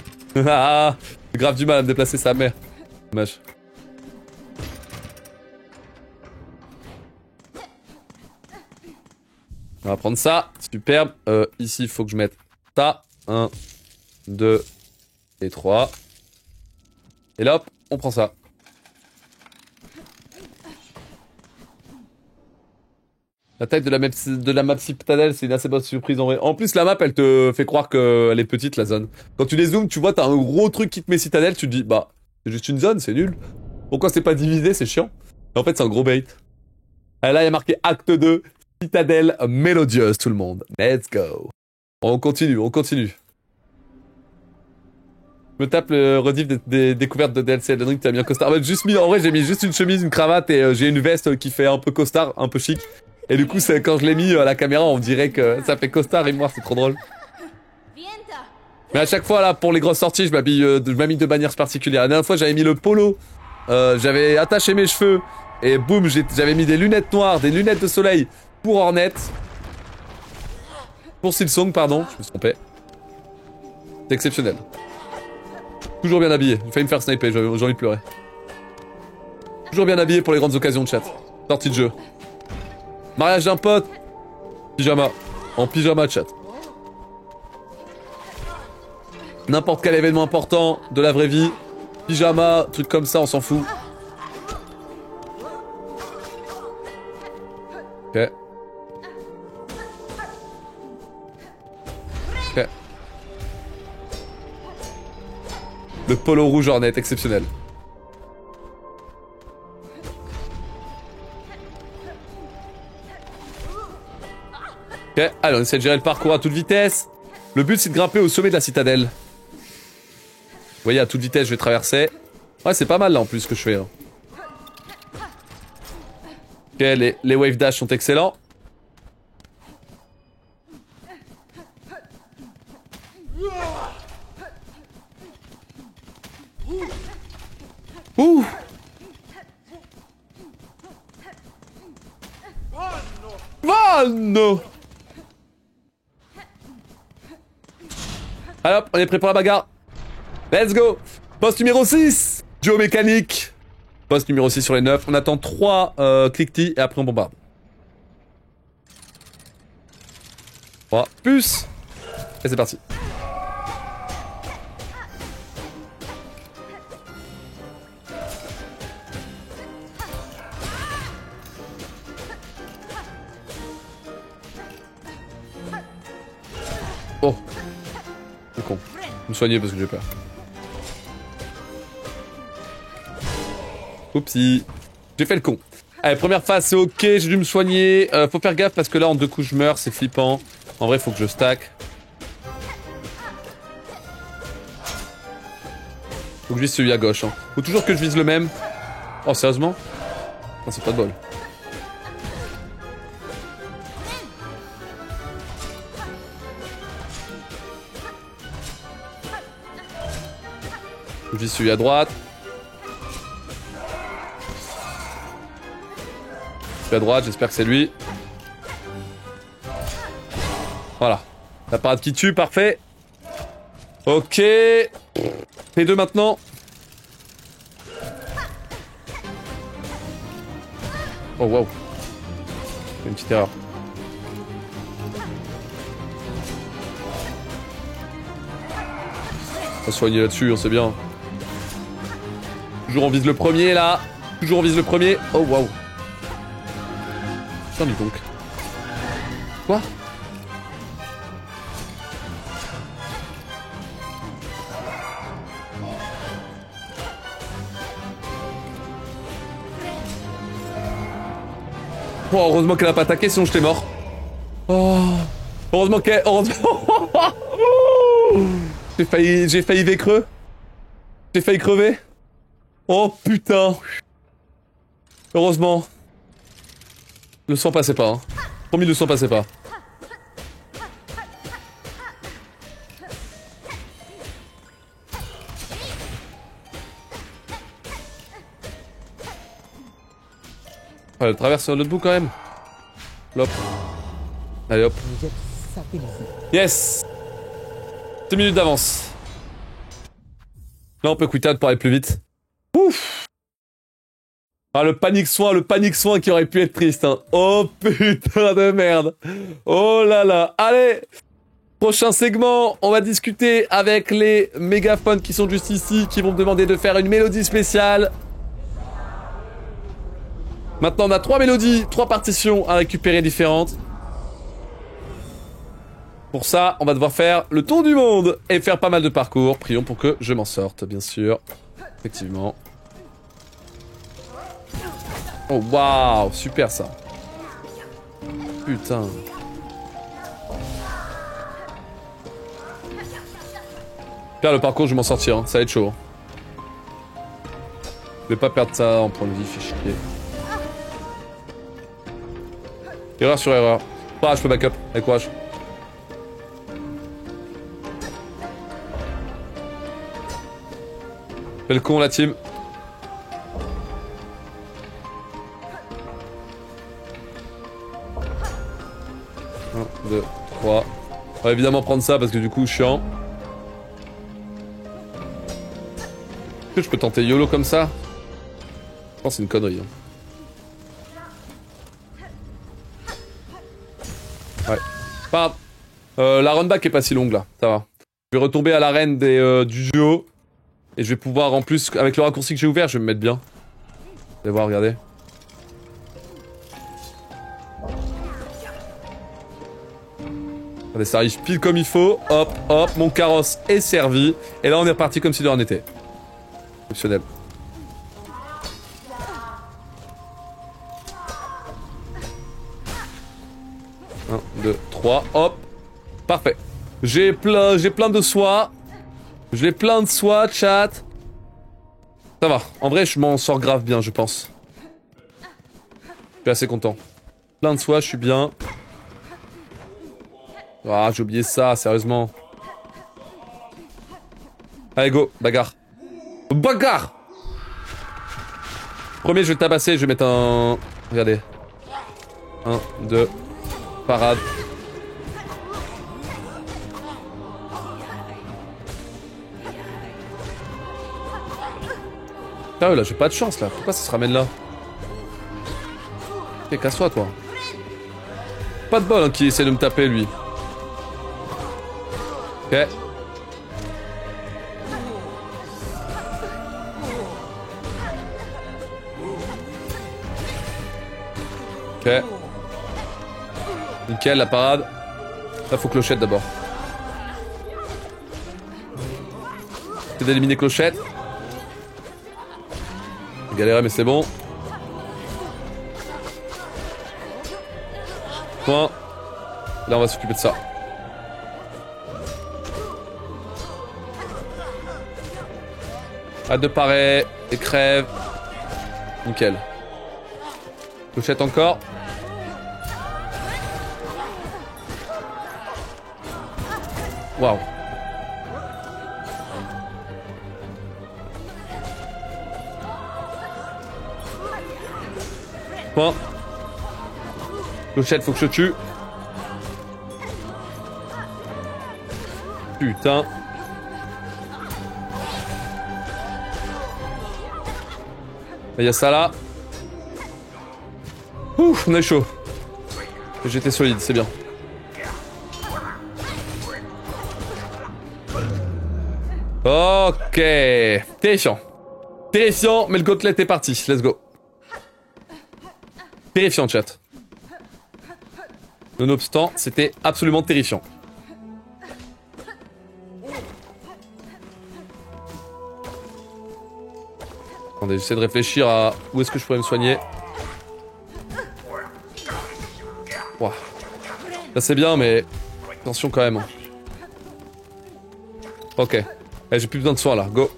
Ah, j'ai grave du mal à me déplacer, sa mère. Dommage. On va prendre ça, superbe. Ici, il faut que je mette ça. 1, 2 et 3. Et là, hop, on prend ça. La taille de la map Citadel, c'est une assez bonne surprise en vrai. En plus, la map, elle te fait croire qu'elle est petite, la zone. Quand tu les zoomes, tu vois, t'as un gros truc qui te met Citadel, tu te dis, bah, c'est juste une zone, c'est nul. Pourquoi c'est pas divisé, c'est chiant. Et en fait, c'est un gros bait. Et là, il y a marqué acte 2. Citadelle mélodieuse, tout le monde. Let's go. On continue, on continue. Je me tape le rediff des découvertes de DLC Elden Ring, t'as mis un costard. Bah, juste mis, en vrai, j'ai mis juste une chemise, une cravate et j'ai une veste qui fait un peu costard, un peu chic. Et du coup, quand je l'ai mis à la caméra, on dirait que ça fait costard et moi, c'est trop drôle. Mais à chaque fois, là, pour les grosses sorties, je m'habille de manière particulière. La dernière fois, j'avais mis le polo, j'avais attaché mes cheveux et boum, j'avais mis des lunettes noires, des lunettes de soleil. Pour Hornet. Pour Silsong, pardon, je me suis trompé. C'est exceptionnel. Toujours bien habillé. J'ai failli me faire sniper, j'ai envie de pleurer. Toujours bien habillé pour les grandes occasions de chat. Sortie de jeu. Mariage d'un pote. Pyjama. En pyjama chat. N'importe quel événement important de la vraie vie. Pyjama, truc comme ça, on s'en fout. Ok. Ok. Le polo rouge Hornet, exceptionnel. Ok, allez, on essaie de gérer le parcours à toute vitesse. Le but, c'est de grimper au sommet de la citadelle. Vous voyez, à toute vitesse, je vais traverser. Ouais, c'est pas mal, là, en plus, ce que je fais. Hein. Ok, les wave dash sont excellents. Ouh. Oh non. Allez hop, on est prêt pour la bagarre. Let's go. Poste numéro 6. Duo mécanique. Poste numéro 6 sur les 9. On attend 3 cliquetis et après on bombarde. 3 puces. Et c'est parti. Oh. C'est con. Je vais me soigner parce que j'ai peur. Oupsie. J'ai fait le con. Allez, première phase, c'est ok, j'ai dû me soigner. Faut faire gaffe parce que là, en 2 coups, je meurs, c'est flippant. En vrai, faut que je stack. Faut que je vise celui à gauche. Hein. Faut toujours que je vise le même. Oh, sérieusement? Non, c'est pas de bol. Faut que je vise celui à droite. À droite, j'espère que c'est lui. Voilà. La parade qui tue, parfait. Ok. P2 maintenant. Oh wow. Une petite erreur. On va soigner là-dessus, on sait bien. Toujours on vise le premier là. Toujours on vise le premier. Oh wow. Putain, dis donc. Quoi? Oh, heureusement qu'elle a pas attaqué, sinon j'étais mort. Oh. Heureusement qu'elle... Heureusement... J'ai failli vécreux. J'ai failli crever. Oh putain. Heureusement. Le sang passait pas, hein. Promis, le sang passait pas. Ah, elle traverse l'autre bout quand même. Hop. Allez hop. Vous êtes satellisé. Yes. 2 minutes d'avance. Là on peut quitter pour aller plus vite. Ouf. Ah, le panique soin qui aurait pu être triste, hein. Oh putain de merde. Oh là là. Allez. Prochain segment, on va discuter avec les mégaphones qui sont juste ici, qui vont me demander de faire une mélodie spéciale. Maintenant, on a 3 mélodies, 3 partitions à récupérer différentes. Pour ça, on va devoir faire le tour du monde et faire pas mal de parcours. Prions pour que je m'en sorte, bien sûr. Effectivement. Oh, waouh, super ça. Putain. Faire le parcours, je vais m'en sortir, hein. Ça va être chaud. Je vais pas perdre ça en point de vie, fait chier. Erreur sur erreur. Ah, je peux backup, avec courage. Fais le con, la team. Un, 2, 3. On va évidemment prendre ça parce que du coup, chiant. Est-ce que je peux tenter YOLO comme ça? Je pense que c'est une connerie. Hein. Ouais. Pas grave. La runback est pas si longue là, ça va. Je vais retomber à l'arène du duo. Et je vais pouvoir en plus, avec le raccourci que j'ai ouvert, je vais me mettre bien. Vous allez voir, regardez. Regardez, ça arrive pile comme il faut. Hop, hop, mon carrosse est servi. Et là on est reparti comme si de rien n'était. Exceptionnel. Un, 2, 3, hop. Parfait. J'ai plein de soie. J'ai plein de soie, chat. Ça va. En vrai, je m'en sors grave bien, je pense. Je suis assez content. Plein de soie, je suis bien. Ah, j'ai oublié ça, sérieusement. Allez, go, bagarre. Bagarre! Premier, je vais le tabasser, je vais mettre un... Regardez. 1, 2, parade. Putain, là, j'ai pas de chance, là. Pourquoi ça se ramène là? Eh, casse-toi, toi. Pas de bol, hein, qui essaie de me taper, lui. Ok. Ok. Nickel, la parade. Là, faut Clochette d'abord. C'est d'éliminer Clochette. J'ai galéré, mais c'est bon. Point. Là, on va s'occuper de ça. Hâte de parer. Et crève. Nickel. Clochette encore. Waouh. Point. Clochette, faut que je tue. Putain. Il y a ça là. Ouf, on est chaud. J'étais solide, c'est bien. Ok. Terrifiant. Terrifiant, mais le gotelet est parti. Let's go. Terrifiant, chat. Nonobstant, c'était absolument terrifiant. Attendez, j'essaie de réfléchir à où est-ce que je pourrais me soigner. Wow. Là c'est bien, mais attention quand même. Ok. Eh, j'ai plus besoin de soin là, go.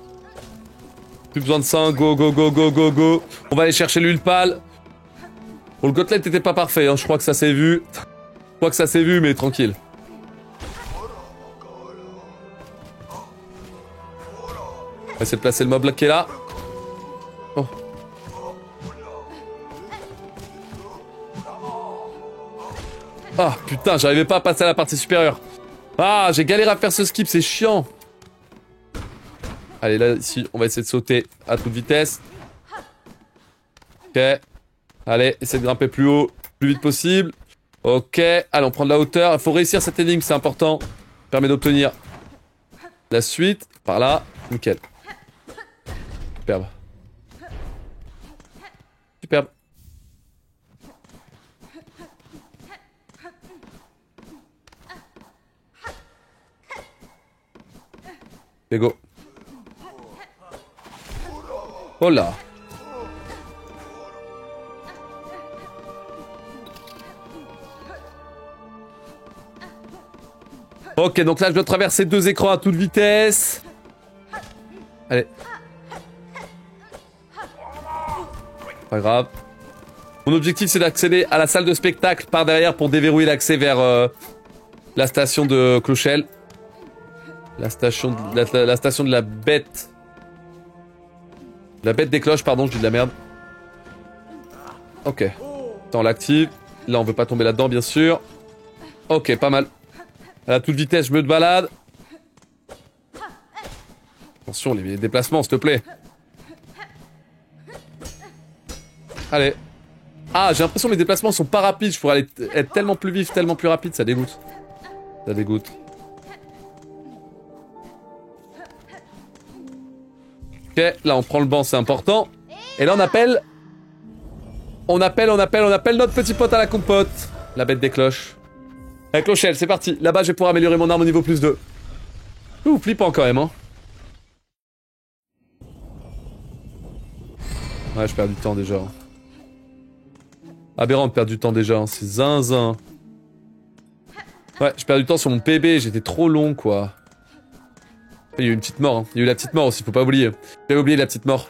Plus besoin de ça, go, go, go, go, go, go. On va aller chercher l'huile pâle. Bon, le gotelet était pas parfait, hein. Je crois que ça s'est vu. Je crois que ça s'est vu, mais tranquille. On va essayer de placer le mob là qui est là. Oh. Ah putain, j'arrivais pas à passer à la partie supérieure. Ah, j'ai galéré à faire ce skip, c'est chiant. Allez, là, ici, on va essayer de sauter à toute vitesse. Ok. Allez, essaye de grimper plus haut, plus vite possible. Ok. Allez, on prend de la hauteur. Il faut réussir cette énigme, c'est important. Permet d'obtenir la suite. Par là. Nickel. Superbe. Superbe. Et go. Oh là. Ok, donc là je dois traverser 2 écrans à toute vitesse. Allez. Pas grave. Mon objectif c'est d'accéder à la salle de spectacle par derrière pour déverrouiller l'accès vers la station de Clochelle. La station de la bête. La bête des cloches, pardon, je dis de la merde. Ok. Attends, on l'active. Là, on veut pas tomber là-dedans, bien sûr. Ok, pas mal. À toute vitesse, je me balade. Attention, les déplacements, s'il te plaît. Allez. Ah, j'ai l'impression que les déplacements sont pas rapides. Je pourrais être tellement plus vif, tellement plus rapide. Ça dégoûte. Ça dégoûte. Ok, là on prend le banc, c'est important. Et là on appelle notre petit pote à la compote. La bête des cloches. Avec Clochelle, c'est parti. Là-bas je vais pouvoir améliorer mon arme au niveau plus 2. Ouh, flippant quand même, hein. Ouais, je perds du temps déjà. Aberrant de perdre du temps déjà, hein. C'est zinzin. Ouais, je perds du temps sur mon PB, j'étais trop long quoi. Il y a eu une petite mort, hein. Il y a eu la petite mort aussi, faut pas oublier. J'avais oublié la petite mort.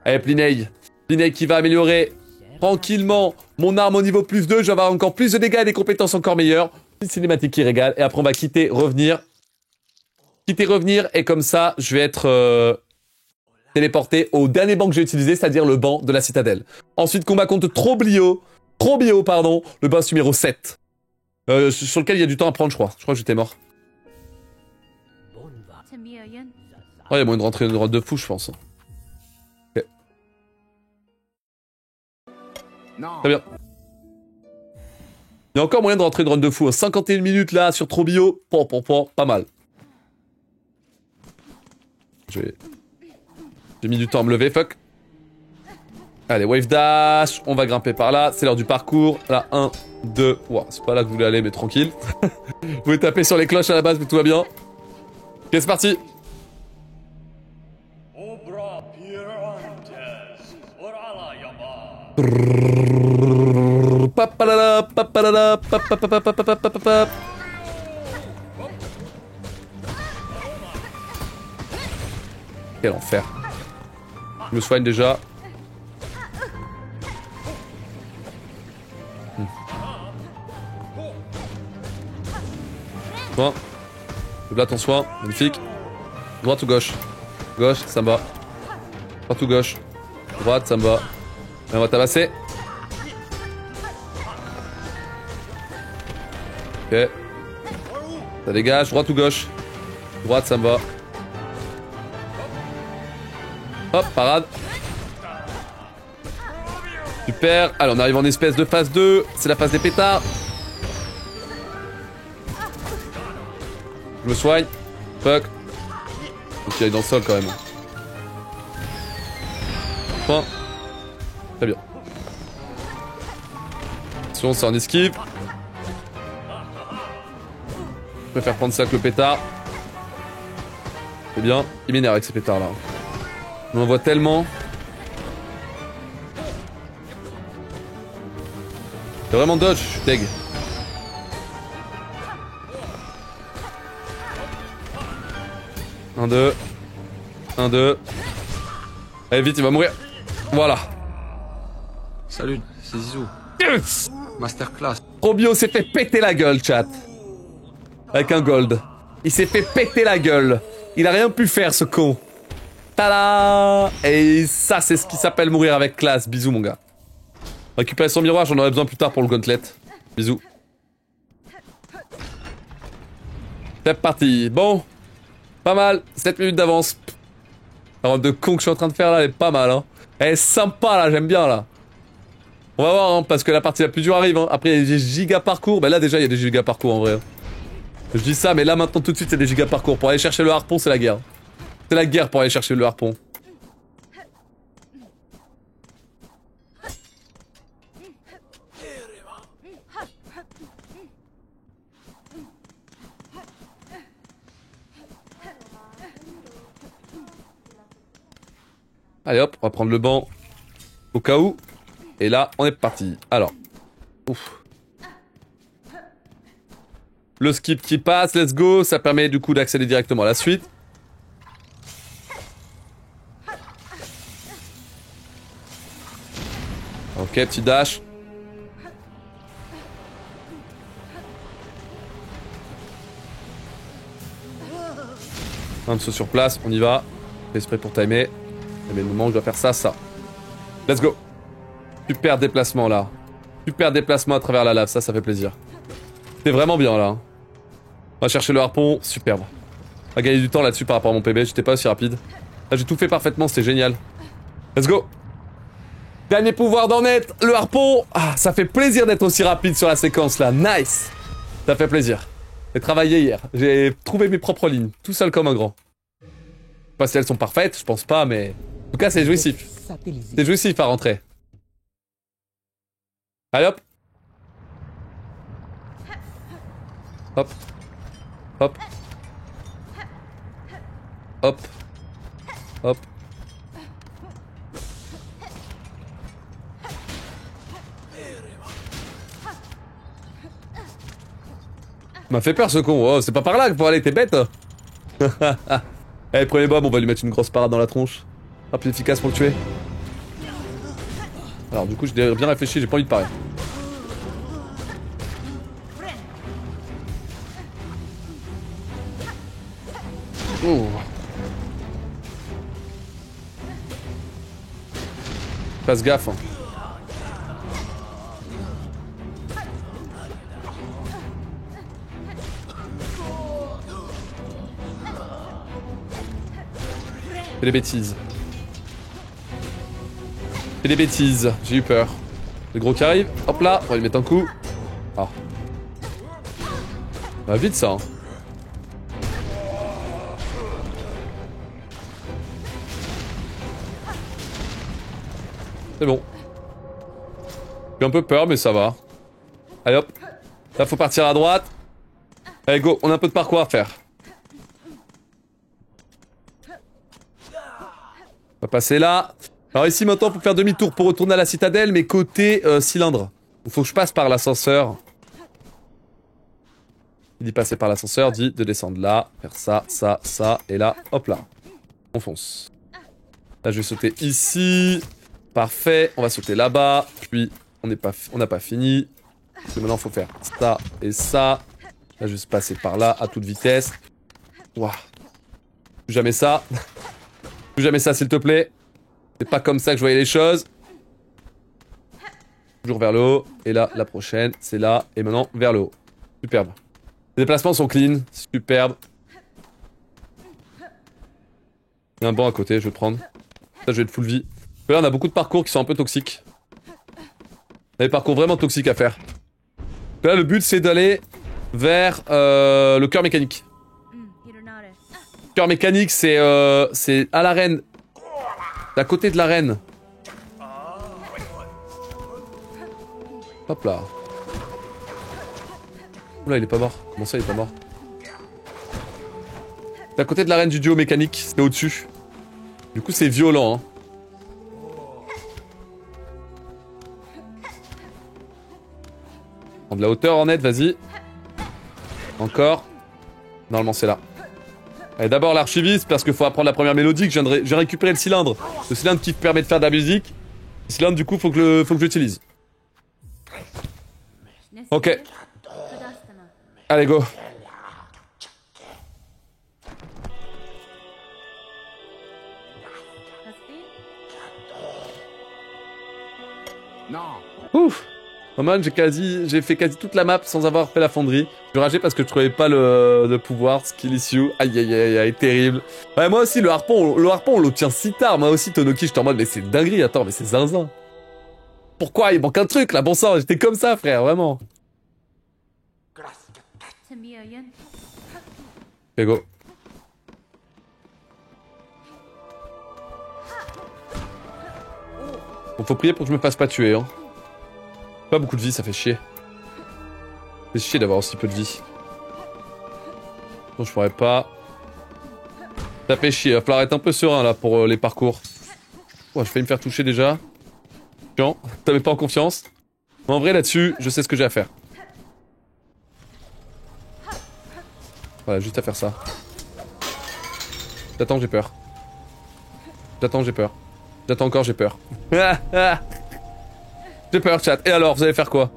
Allez, Plinei. Plinei qui va améliorer tranquillement mon arme au niveau plus 2. Je vais avoir encore plus de dégâts et des compétences encore meilleures. Une cinématique qui régale. Et après, on va quitter, revenir. Quitter, revenir. Et comme ça, je vais être téléporté au dernier banc que j'ai utilisé, c'est-à-dire le banc de la citadelle. Ensuite, combat contre Trobio, pardon, le boss numéro 7. Sur lequel il y a du temps à prendre, je crois. Je crois que j'étais mort. Oh, il y a moyen de rentrer une droite de fou, je pense. Ok. Très bien. Il y a encore moyen de rentrer une run de fou. 51 minutes là sur Trobio. Pas mal. J'ai mis du temps à me lever, fuck. Allez, wave dash. On va grimper par là. C'est l'heure du parcours. Là, 1, 2. Ouah, c'est pas là que vous voulez aller, mais tranquille. Vous pouvez taper sur les cloches à la base, mais tout va bien. Ok, c'est parti. Quel enfer. Je me soigne déjà. Soin. Là ton soin, magnifique. Droite ou gauche? Gauche, ça me va. Droite ou gauche? Droite, ça me va. Et on va tabasser. Ok. Ça dégage, droite ou gauche? Droite, ça me va. Hop, parade. Super. Allez, on arrive en espèce de phase 2. C'est la phase des pétards. Je me soigne. Fuck. Faut qu'il aille dans le sol quand même. Point. Très bien. Attention, c'est en esquive. Je préfère prendre ça que le pétard. C'est bien. Il m'énerve avec ces pétards là. On en voit tellement. C'est vraiment dodge, je suis deg. Un, deux. Un, deux. Allez, vite, il va mourir. Voilà. Salut, c'est Zizou. Yes. Masterclass. Trobio s'est fait péter la gueule, chat. Avec un gold. Il s'est fait péter la gueule. Il a rien pu faire, ce con. Tada! Et ça, c'est ce qui s'appelle mourir avec classe. Bisous, mon gars. Récupérer son miroir, j'en aurai besoin plus tard pour le gauntlet. Bisous. C'est parti. Bon. Pas mal. 7 minutes d'avance. La robe de con que je suis en train de faire là, elle est pas mal, hein. Elle est sympa, là, j'aime bien, là. On va voir, hein, parce que la partie la plus dure arrive, hein. Après, il y a des giga parcours. Ben là, déjà, il y a des giga parcours, en vrai. Hein. Je dis ça, mais là, maintenant, tout de suite, il y a des giga parcours. Pour aller chercher le harpon, c'est la guerre. C'est la guerre pour aller chercher le harpon. Allez hop, on va prendre le banc au cas où. Et là, on est parti. Alors. Ouf. Le skip qui passe, let's go. Ça permet du coup d'accéder directement à la suite. Ok, petit dash. Un saut sur place, on y va. Fais exprès pour timer. Mais le moment où je dois faire ça, ça. Let's go. Super déplacement là. Super déplacement à travers la lave, ça fait plaisir. C'est vraiment bien là. On va chercher le harpon, superbe. On va gagner du temps là-dessus par rapport à mon PB, j'étais pas aussi rapide. Là j'ai tout fait parfaitement, c'était génial. Let's go. Dernier pouvoir d'en être, le harpon. Ah, ça fait plaisir d'être aussi rapide sur la séquence là, nice. Ça fait plaisir. J'ai travaillé hier, j'ai trouvé mes propres lignes, tout seul comme un grand. Je sais pas si elles sont parfaites, je pense pas, mais... En tout cas, c'est jouissif. C'est jouissif à rentrer. Allez hop. Hop. Hop. Hop. Hop. M'a fait peur ce con. Oh, c'est pas par là qu'il faut aller, t'es bête. Allez, prenez Bob, on va lui mettre une grosse parade dans la tronche. Rapide, efficace pour le tuer. Alors du coup, j'ai bien réfléchi, j'ai pas envie de parler. Fasse gaffe. Hein. Fais des bêtises. Fais des bêtises. J'ai eu peur. Le gros qui arrive. Hop là. On va lui mettre un coup. Ah. Va vite ça. Hein. C'est bon. J'ai un peu peur, mais ça va. Allez hop. Là, faut partir à droite. Allez, go. On a un peu de parcours à faire. On va passer là. Alors ici, maintenant, faut faire demi-tour pour retourner à la citadelle, mais côté cylindre. Il faut que je passe par l'ascenseur. Il dit passer par l'ascenseur, dit de descendre là, faire ça, ça, ça, et là, hop là. On fonce. Là, je vais sauter ici. Parfait, on va sauter là-bas. Puis, on n'a pas fini. Parce que maintenant, il faut faire ça et ça. Là, juste passer par là à toute vitesse. Ouah. Plus jamais ça. Plus jamais ça, s'il te plaît. C'est pas comme ça que je voyais les choses. Toujours vers le haut. Et là, la prochaine, c'est là. Et maintenant, vers le haut. Superbe. Les déplacements sont clean. Superbe. Il y a un banc à côté, je vais le prendre. Ça, je vais être full vie. Là, on a beaucoup de parcours qui sont un peu toxiques. On a des parcours vraiment toxiques à faire. Là, le but, c'est d'aller vers le cœur mécanique. Le cœur mécanique, c'est à l'arène. D'à côté de l'arène. Hop là. Oula, il est pas mort. Comment ça, il est pas mort? D'à côté de l'arène du duo mécanique, c'est au-dessus. Du coup, c'est violent, hein. Prendre de la hauteur, Ornette, vas-y. Encore. Normalement, c'est là. Allez, d'abord l'archiviste, parce qu'il faut apprendre la première mélodie, que j'ai récupéré le cylindre. Le cylindre qui permet de faire de la musique. Le cylindre, du coup, faut que je l'utilise. Ok. Allez, go. Ouf. Roman, j'ai fait quasi toute la map sans avoir fait la fonderie. Je rageais parce que je trouvais pas le pouvoir, skill issue. Aïe aïe aïe aïe, terrible. Ouais, moi aussi, le harpon on l'obtient si tard. Moi aussi, Tonoki, j'étais en mode, mais c'est dinguerie, attends, mais c'est zinzin. Pourquoi? Il manque un truc, là, bon sang, j'étais comme ça, frère, vraiment. Ok, go. Bon, faut prier pour que je me fasse pas tuer, hein. Pas beaucoup de vie, ça fait chier. Ça fait chier d'avoir aussi peu de vie. Non, je pourrais pas. Ça fait chier, il va falloir être un peu serein là pour les parcours. Oh, je vais me faire toucher déjà. Tiens, t'avais pas en confiance. Mais en vrai là-dessus, je sais ce que j'ai à faire. Voilà, juste à faire ça. J'attends, j'ai peur. J'attends, j'ai peur. J'attends encore, j'ai peur. J'ai peur, chat. Et alors, vous allez faire quoi?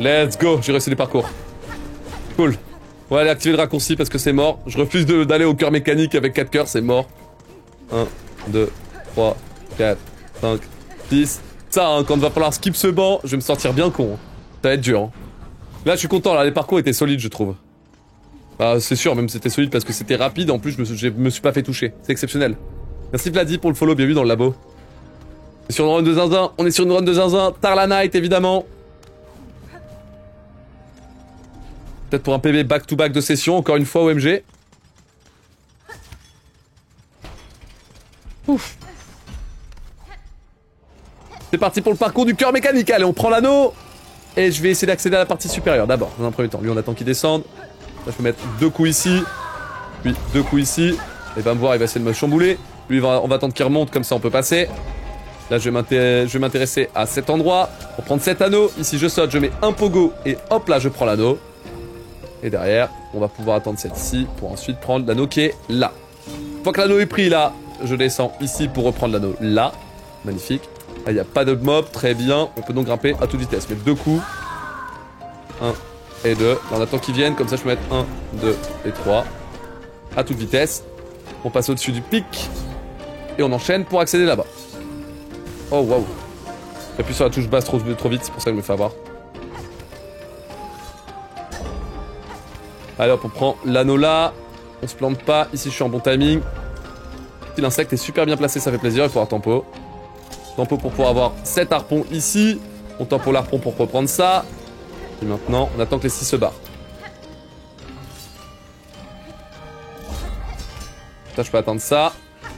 Let's go, j'ai réussi les parcours. Cool. On va aller activer le raccourci parce que c'est mort. Je refuse d'aller au cœur mécanique avec 4 cœurs, c'est mort. 1, 2, 3, 4, 5, 6. Ça, hein, quand il va falloir skip ce banc, je vais me sortir bien con. Hein. Ça va être dur. Hein. Là, je suis content, là, les parcours étaient solides, je trouve. Ah, c'est sûr, même c'était solide parce que c'était rapide, en plus, je me suis pas fait toucher. C'est exceptionnel. Merci Vladi pour le follow, bienvenue dans le labo. On est sur une run de zinzin, on est sur une run de zinzin. Tarla Knight, évidemment. Peut-être pour un PB back-to-back de session, encore une fois, OMG. Ouf. C'est parti pour le parcours du cœur mécanique. Allez, on prend l'anneau. Et je vais essayer d'accéder à la partie supérieure d'abord, dans un premier temps. Lui, on attend qu'il descende. Là, je peux mettre 2 coups ici. Puis 2 coups ici. Il va me voir, il va essayer de me chambouler. Lui, on va attendre qu'il remonte, comme ça on peut passer. Là, je vais m'intéresser à cet endroit. Pour prendre cet anneau. Ici, je saute, je mets un pogo. Et hop là, je prends l'anneau. Et derrière, on va pouvoir attendre celle-ci pour ensuite prendre l'anneau qui est là. Une fois que l'anneau est pris là, je descends ici pour reprendre l'anneau là. Magnifique. Là, il n'y a pas de mob, très bien. On peut donc grimper à toute vitesse. Mettre 2 coups. 1, et 2. Là, on attend qu'ils viennent, comme ça je peux mettre 1, 2 et 3. À toute vitesse. On passe au-dessus du pic. Et on enchaîne pour accéder là-bas. Oh waouh. J'appuie sur la touche basse trop vite, c'est pour ça que je me fais avoir. Allez hop, on prend l'anneau là. On se plante pas. Ici, je suis en bon timing. Si l'insecte est super bien placé, ça fait plaisir. Il faut avoir tempo. Tempo pour pouvoir avoir 7 harpons ici. On tempo l'harpon pour reprendre ça. Et maintenant, on attend que les 6 se barrent. Ça, je peux attendre ça.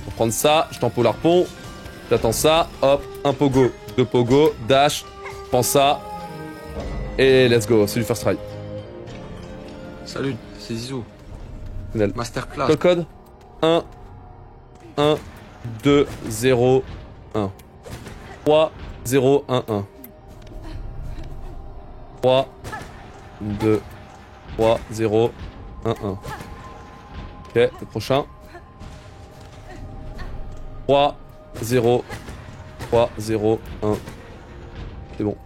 Pour prendre ça, je tempo l'harpon. J'attends ça. Hop, un pogo, 2 pogo, dash. Je prends ça. Et let's go. C'est du first try. Salut, c'est Zizou. Final. Masterclass. Le code 1, 1, 2, 0, 1. 3, 0, 1, 1. 3, 2, 3, 0, 1, 1. Ok, le prochain. 3, 0, 3, 0, 1. C'est bon.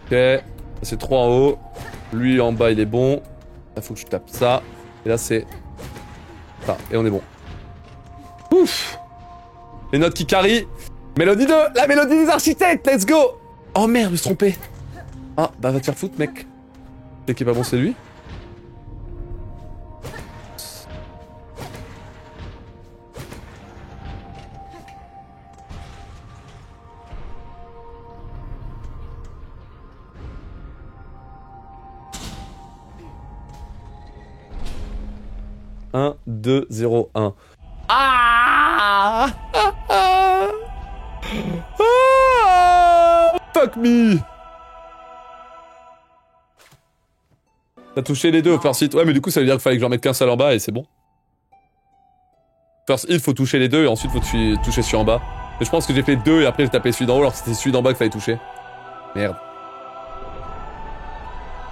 Ok, c'est 3 en haut. Lui en bas il est bon. Là faut que je tape ça. Et là c'est ça. Et on est bon. Ouf. Les notes qui carry. Mélodie 2. La mélodie des architectes. Let's go. Oh merde, je me suis trompé. Ah bah va te faire foutre mec. C'est qui est pas bon c'est lui. Un, 2, 0, 1. Ah, fuck me. T'as touché les deux au first hit. Ouais mais du coup ça veut dire qu'il fallait que j'en mette qu'un seul en bas et c'est bon. First hit faut toucher les deux et ensuite faut toucher celui en bas. Mais je pense que j'ai fait 2 et après j'ai tapé celui d'en haut alors que c'était celui d'en bas qu'il fallait toucher. Merde.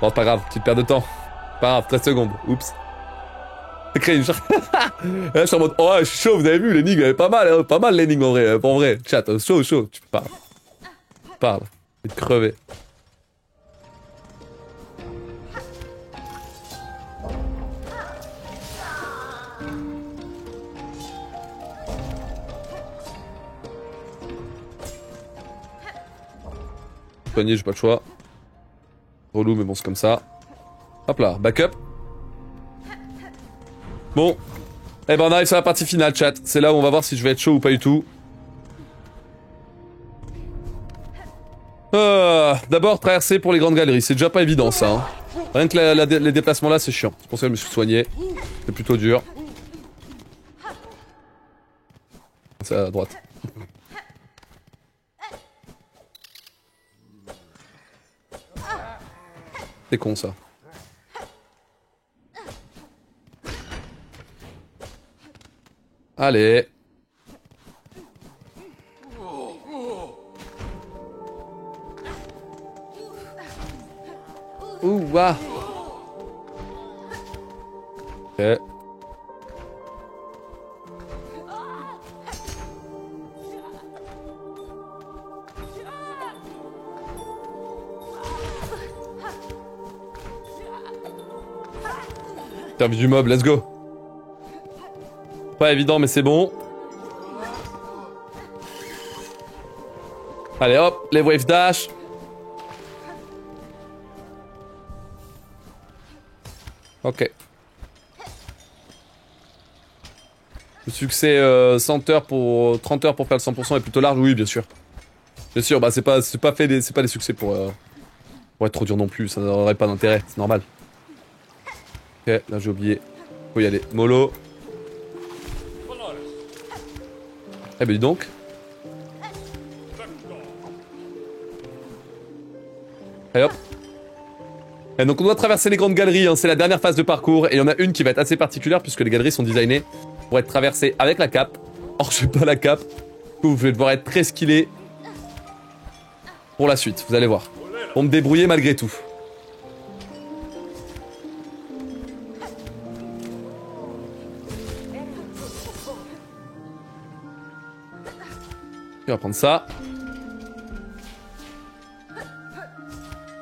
Bon c'est pas grave, petite perte de temps. Pas grave, 13 secondes. Oups. J'ai créé une charge. Là je suis en mode oh je suis chaud, vous avez vu l'énigme elle est pas mal, hein, pas mal l'énigme en vrai, en vrai. Chat, chaud, tu parles. Parle. Je vais te crever. Soigner, j'ai pas le choix. Relou, mais bon, c'est comme ça. Hop là, backup. Bon. Eh ben, on arrive sur la partie finale, chat. C'est là où on va voir si je vais être chaud ou pas du tout. D'abord, traverser pour les grandes galeries. C'est déjà pas évident, ça. Hein. Rien que les déplacements là, c'est chiant. C'est pour ça que je me suis soigné. C'est plutôt dur. C'est à droite. C'est con ça. Allez. Ouh, ah. Ok. Servi du mob, let's go. Pas évident, mais c'est bon. Allez hop, les wave dash. Ok. Le succès 100 heures pour 30 heures pour faire le 100% est plutôt large, oui bien sûr. Bien sûr, bah c'est pas des succès pour être trop dur non plus, ça n'aurait pas d'intérêt, c'est normal. Ok, là j'ai oublié. Faut y aller. Mollo. Eh ben dis donc. Allez hop. Et donc on doit traverser les grandes galeries, hein. C'est la dernière phase de parcours et il y en a une qui va être assez particulière puisque les galeries sont designées pour être traversées avec la cape. Or je n'ai pas la cape, du coup vous allez devoir être très skillé pour la suite, vous allez voir. On me débrouiller malgré tout. On va prendre ça.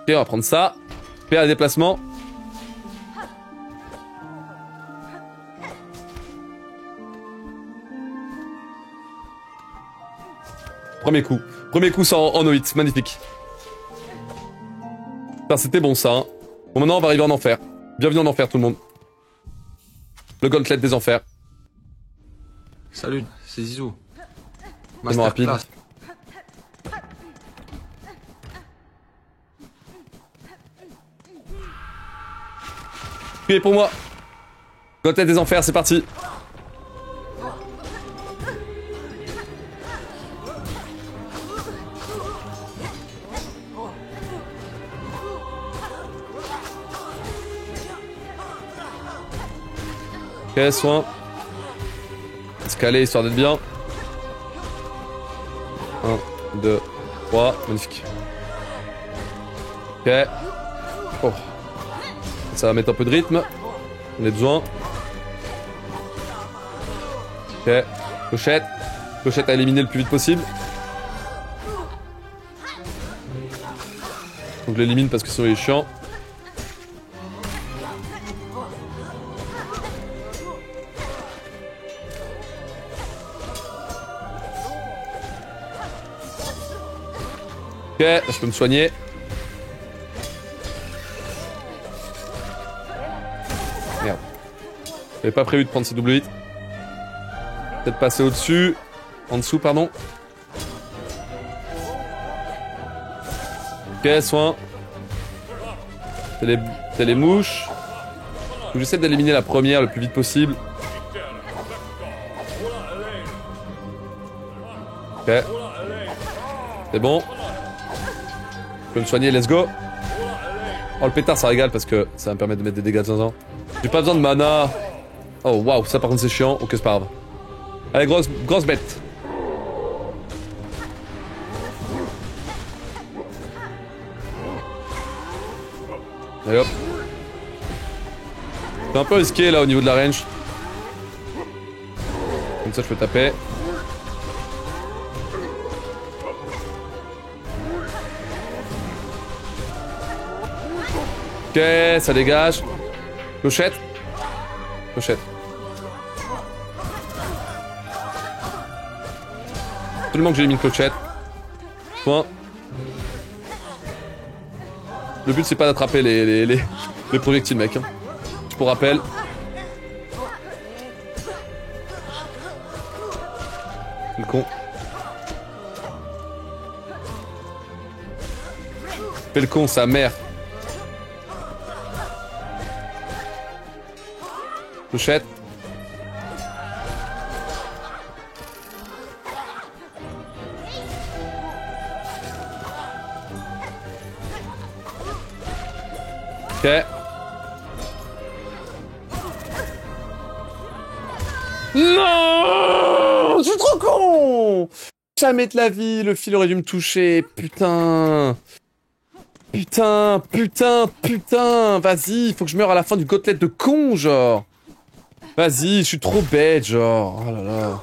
Ok, on va prendre ça. Faire les déplacements. Premier coup. Premier coup, ça en O8. Magnifique. C'était bon, ça. Hein. Bon, maintenant, on va arriver en enfer. Bienvenue en enfer, tout le monde. Le gauntlet des enfers. Salut, c'est Zizou. Tellement rapide. Masterclass. Priez pour moi. Gauntlet des enfers, c'est parti. Ok, soin. Escaler histoire d'être bien. 1, 2, 3, magnifique. Ok. Oh. Ça va mettre un peu de rythme. On a besoin. Ok. Clochette. Clochette à éliminer le plus vite possible. Donc je l'élimine parce que sinon il est chiant. Ok, je peux me soigner. Merde. J'avais pas prévu de prendre ces double hits. Peut-être passer au-dessus. En dessous, pardon. Ok, soin. C'est les mouches. Donc j'essaie d'éliminer la première le plus vite possible. Ok. C'est bon. Je peux me soigner, let's go. Oh, le pétard, ça régale parce que ça va me permettre de mettre des dégâts de temps en temps. J'ai pas besoin de mana. Oh, waouh, ça par contre c'est chiant. Ok, c'est pas grave. Allez, grosse bête. Allez hop. C'est un peu risqué là au niveau de la range. Comme ça je peux taper. Ok, ça dégage. Clochette. Clochette. Absolument que j'ai mis une clochette. Point. Le but c'est pas d'attraper les projectiles, mec. Hein. Pour rappel. Le con. Fais le con, sa mère. Clochette. Ok. Non, je suis trop con. Jamais de la vie, le fil aurait dû me toucher. Putain. Putain. Vas-y, faut que je meure à la fin du gauntlet de con, genre. Vas-y, je suis trop bête, genre. Oh là là.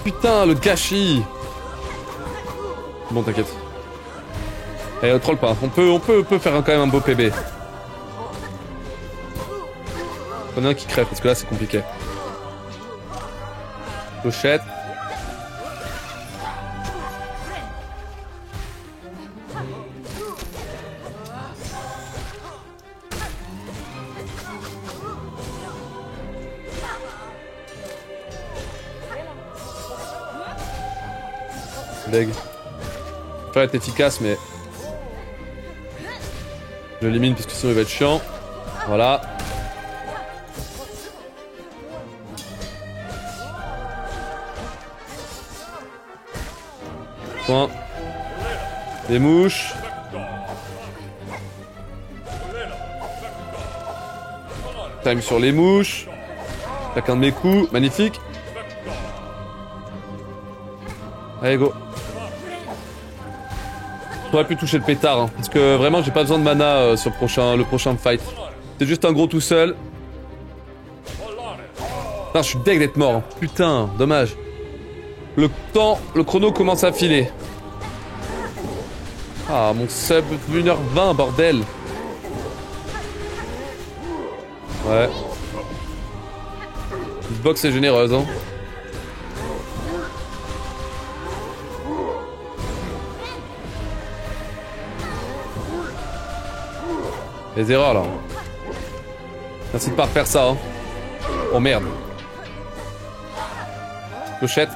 Putain, le gâchis. Bon, t'inquiète. Allez, troll pas. On peut faire quand même un beau PB. Il y en a un qui crève, parce que là, c'est compliqué. Clochette. Deg. Je peux être efficace, mais... Je l'élimine parce que sinon il va être chiant. Voilà. Point. Des mouches. Time sur les mouches. Chacun de mes coups. Magnifique. Allez, go. J'aurais pu toucher le pétard, hein, parce que vraiment j'ai pas besoin de mana sur le prochain fight. C'est juste un gros tout seul. Putain, je suis deg d'être mort. Hein. Putain, dommage. Le chrono commence à filer. Ah, mon sub 1h20, bordel. Ouais. Cette box est généreuse, hein. Les erreurs, là. Merci de pas refaire ça, hein. Oh, merde. Clochette.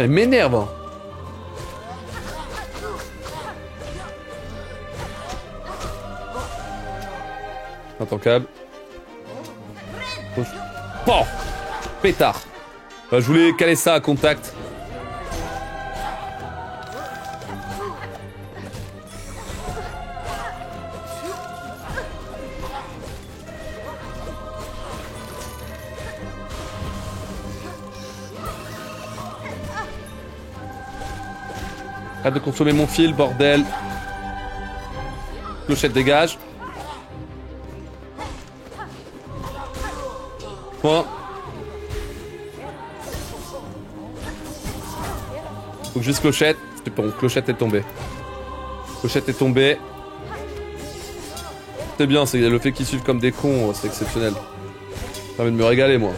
Elle m'énerve. Hein. Attends, câble. Oh, pétard. Je voulais caler ça à contact. Arrête de consommer mon fil, bordel. Clochette dégage. Point. Faut que juste clochette. C'est bon, clochette est tombée. Clochette est tombée. C'est bien, c'est le fait qu'ils suivent comme des cons, c'est exceptionnel. Ça permet de me régaler, moi.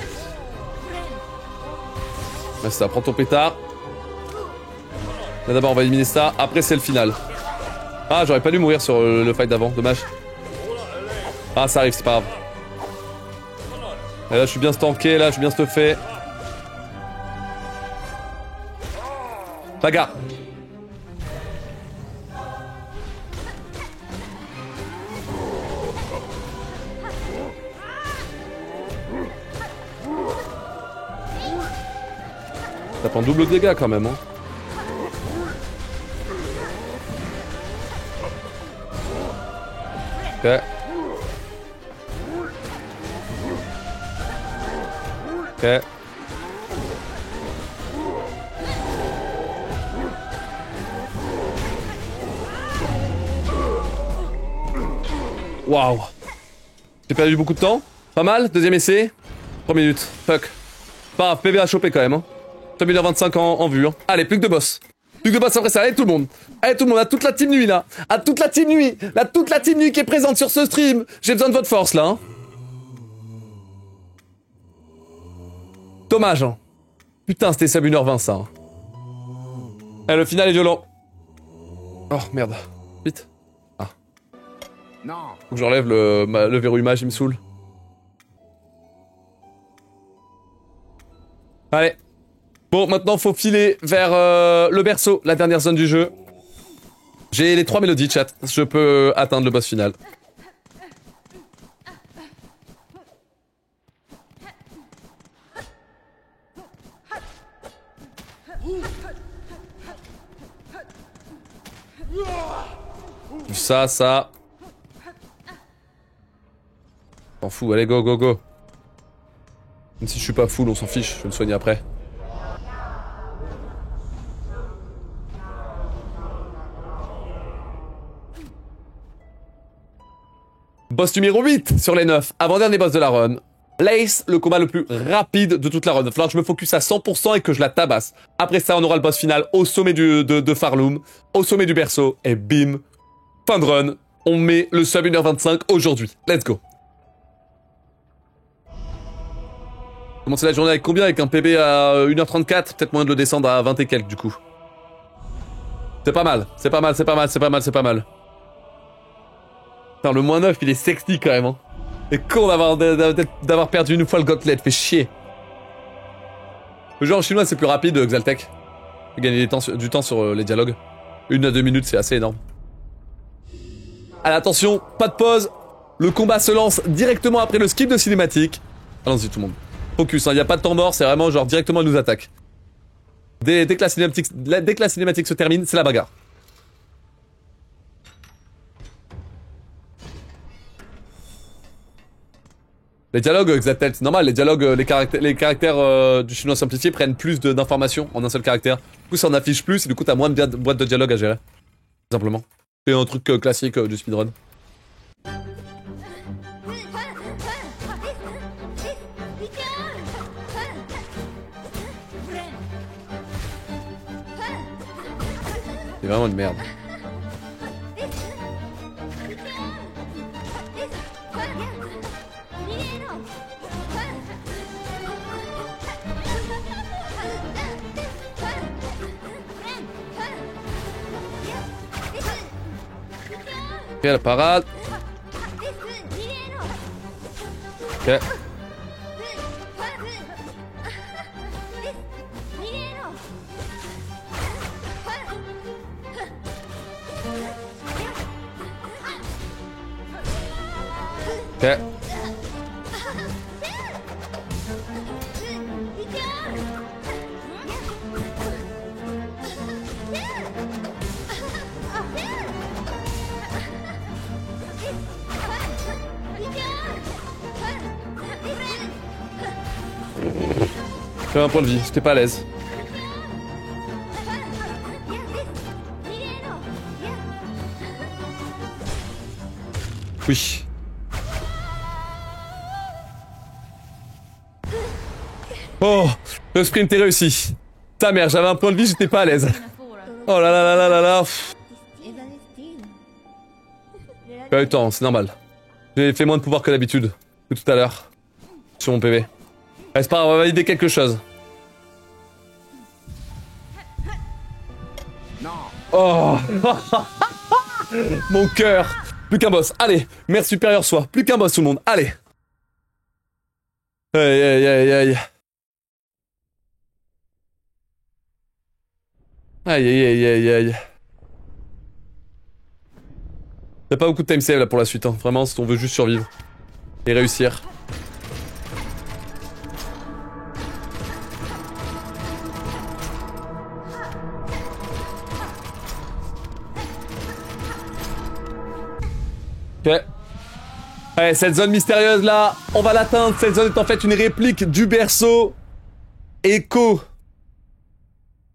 Là, ça, prends ton pétard. Là, d'abord, on va éliminer ça. Après, c'est le final. Ah, j'aurais pas dû mourir sur le fight d'avant, dommage. Ah, ça arrive, c'est pas grave. Et là, je suis bien stanké, là, je suis bien stuffé. Bagarre. Ça prend double dégâts quand même, hein. Ok. Ok. Waouh. J'ai perdu beaucoup de temps. Pas mal, deuxième essai. 3 minutes. Fuck. Pas grave, PV à choper quand même. Hein. 1h25 en vue. Hein. Allez, plus que de boss. Plus que de boss après ça. Allez tout le monde. Allez tout le monde, à toute la team nuit là. À toute la team nuit. Toute la team nuit qui est présente sur ce stream. J'ai besoin de votre force là. Hein. Dommage. Hein. Putain, c'était sub 1h20 ça. Hein. Allez, le final est violent. Oh merde. Vite. Ah. Non. Faut que j'enlève le verrou image, il me saoule. Allez. Bon, maintenant, faut filer vers le berceau, la dernière zone du jeu. J'ai les 3 mélodies, chat. Je peux atteindre le boss final. Ça. M'en fous, allez, go, go, go. Même si je suis pas full, on s'en fiche, je vais me soigner après. Boss numéro 8 sur les 9, avant-dernier boss de la run. Lace, le combat le plus rapide de toute la run. Il va falloir que je me focus à 100% et que je la tabasse. Après ça, on aura le boss final au sommet de Farloom, au sommet du berceau, et bim, fin de run. On met le sub 1h25 aujourd'hui. Let's go. Commencer la journée avec combien? Avec un PB à 1h34? Peut-être moyen de le descendre à 20 et quelques du coup. C'est pas mal, c'est pas mal, c'est pas mal, c'est pas mal, c'est pas mal. Putain, le moins 9, il est sexy quand même. Hein. Et con d'avoir perdu une fois le gauntlet, fait chier. Le jeu en chinois, c'est plus rapide, Xaltech. Gagner du temps sur les dialogues. 1 à 2 minutes, c'est assez énorme. Allez, attention, pas de pause. Le combat se lance directement après le skip de cinématique. Allons-y tout le monde. Focus, il n'y a pas de temps mort, c'est vraiment genre directement elle nous attaque. Dès que la cinématique se termine, c'est la bagarre. Les dialogues, Xatel, c'est normal, les dialogues, les caractères du chinois simplifié prennent plus d'informations en un seul caractère. Du coup, ça en affiche plus et du coup, t'as moins de boîtes de dialogue à gérer. Tout simplement. C'est un truc classique du speedrun. C'est vraiment une merde. Ok, la parade. Ok. Ok. J'avais un point de vie, j'étais pas à l'aise. Oui. Oh, le sprint est réussi. Ta mère, j'avais un point de vie, j'étais pas à l'aise. Oh là là là là là là. J'ai eu le temps, c'est normal. J'ai fait moins de pouvoir que d'habitude, que tout à l'heure. Sur mon PV. Allez, c'est pas grave, on va valider quelque chose. Oh. Mon cœur. Plus qu'un boss. Allez, mère supérieure soit. Plus qu'un boss tout le monde. Allez. Aïe aïe aïe aïe. Aïe aïe aïe aïe aïe. Y'a pas beaucoup de time save là pour la suite, hein. Vraiment, si on veut juste survivre. Et réussir. Ok. Allez, cette zone mystérieuse là, on va l'atteindre. Cette zone est en fait une réplique du berceau écho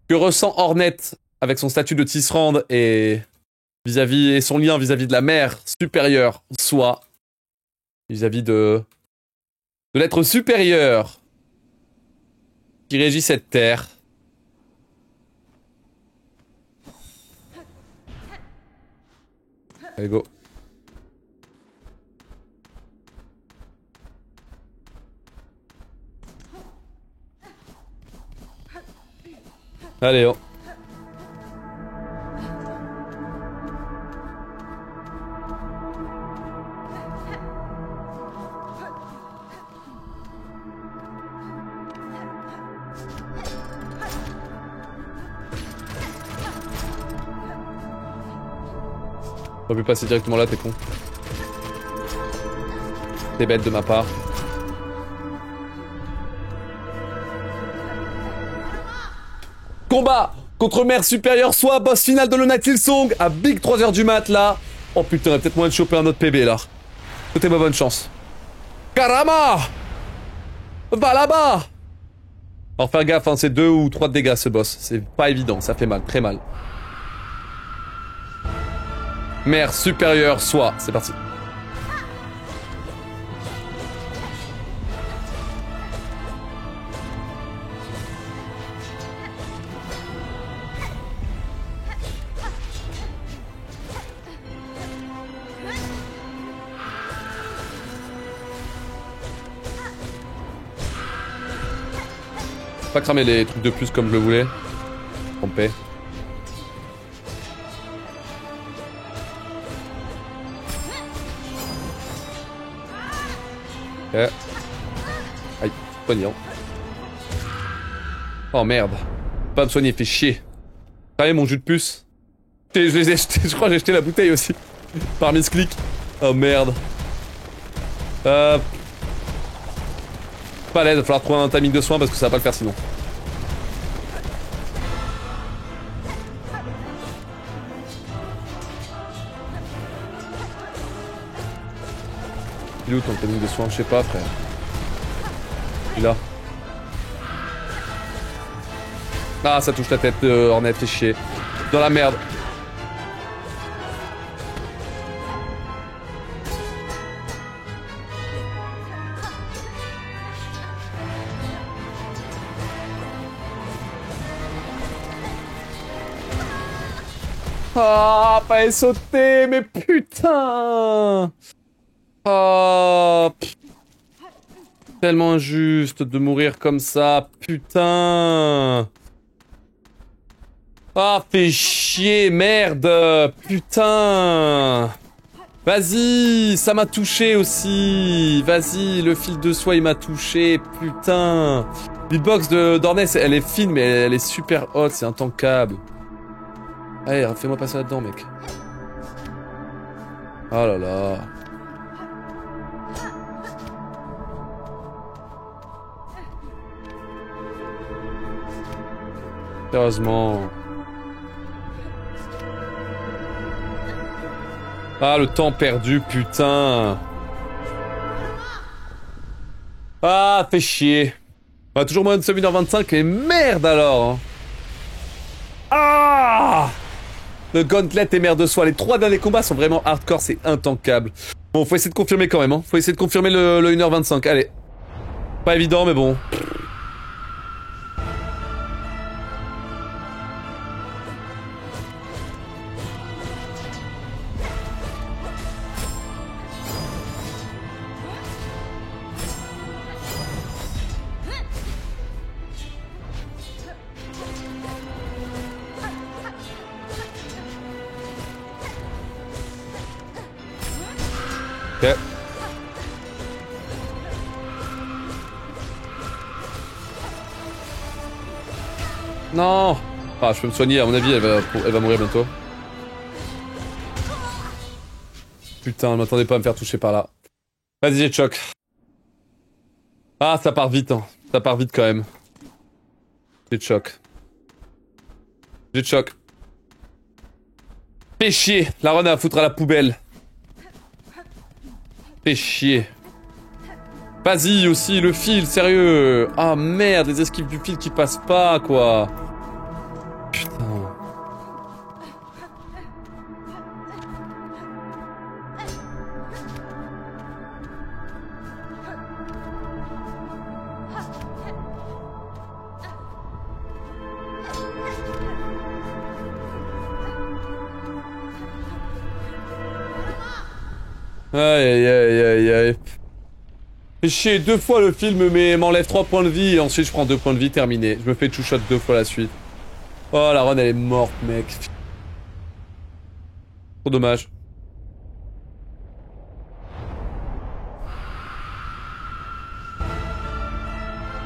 que ressent Hornet avec son statut de Tisserand et vis-à-vis et son lien vis-à-vis de la mère supérieure, soit vis-à-vis de l'être supérieur qui régit cette terre. Allez, go. Allez, oh. T'aurais pu passer directement là, t'es con. T'es bête de ma part. Combat contre mère supérieure, soit boss final de Lona Killsong à big 3h du mat là. Oh putain, il y a peut-être moyen de choper un autre PB là. C'était ma bonne chance. Karama! Va là-bas! Alors faire gaffe, hein, c'est 2 ou 3 de dégâts ce boss. C'est pas évident, ça fait mal, très mal. Mère supérieure, soit. C'est parti. Pas cramer les trucs de plus comme je le voulais. En paix. Ok. Aïe, poignant. Oh merde. Pas me soigner, fait chier. Cramer mon jus de puce. Je les ai jetés, je crois que j'ai jeté la bouteille aussi. Par misclick. Oh merde. Pas à l'aise, il va falloir trouver un timing de soin parce que ça va pas le faire sinon. Il est où ton planning de soins? Je sais pas, frère. Il est là. Ah, ça touche la tête de Hornet, fait chier. Dans la merde. Ah, pas sauté, mais putain. Ah, tellement injuste de mourir comme ça, putain. Ah, fais chier, merde, putain. Vas-y, ça m'a touché aussi. Vas-y, le fil de soie, il m'a touché, putain. L'hitbox de d'Ornès, elle est fine, mais elle est super haute, c'est intankable. Allez, fais-moi passer là-dedans, mec. Oh là là. Sérieusement. Ah, le temps perdu, putain. Ah, fait chier. On a toujours moins de 1h25, et merde alors. Hein. Ah! Le Gauntlet et merde de soi. Les 3 derniers combats sont vraiment hardcore, c'est intankable. Bon, faut essayer de confirmer quand même, hein. Faut essayer de confirmer le 1h25. Allez. Pas évident, mais bon. Ok. Non. Ah, je peux me soigner, à mon avis, elle va mourir bientôt. Putain, ne m'attendez pas à me faire toucher par là. Vas-y, j'ai choc. Ah, ça part vite, hein. Ça part vite quand même. J'ai choc. J'ai choc. Fais chier. La run à foutre à la poubelle. Fais chier. Vas-y aussi, le fil, sérieux. Ah merde, les esquives du fil qui passent pas, quoi. Putain. Aïe aïe aïe aïe aïe. Fais chier, 2 fois le film mais m'enlève 3 points de vie et ensuite je prends 2 points de vie, terminé. Je me fais two-shot 2 fois la suite. Oh la run elle est morte mec. Trop dommage.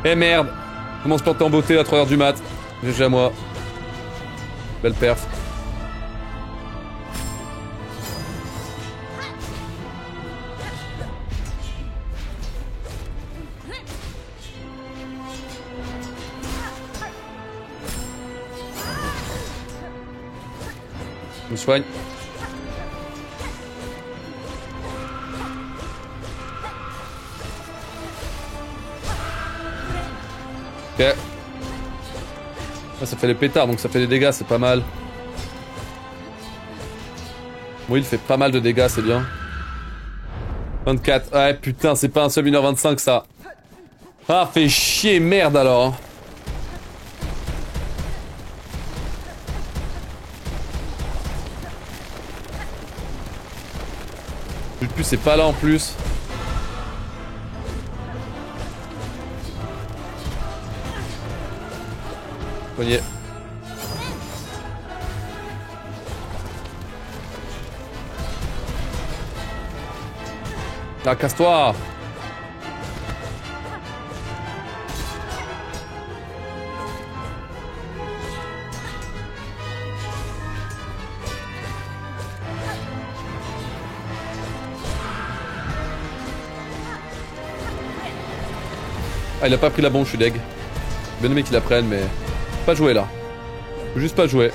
Eh merde. Comment se porter en beauté à 3h du mat. GG à moi. Belle perf. Je me soigne. Ok. Ah, ça fait les pétards, donc ça fait des dégâts, c'est pas mal. Bon, il fait pas mal de dégâts, c'est bien. 24. Ouais, putain, c'est pas un sub 1h25, ça. Ah, fait chier, merde, alors. Le plus, c'est pas là, en plus. Soigné. Ah, casse-toi. Ah, il a pas pris la bombe, je suis deg. Bien aimé qu'il la prenne, mais... Pas jouer, là. Faut juste pas jouer.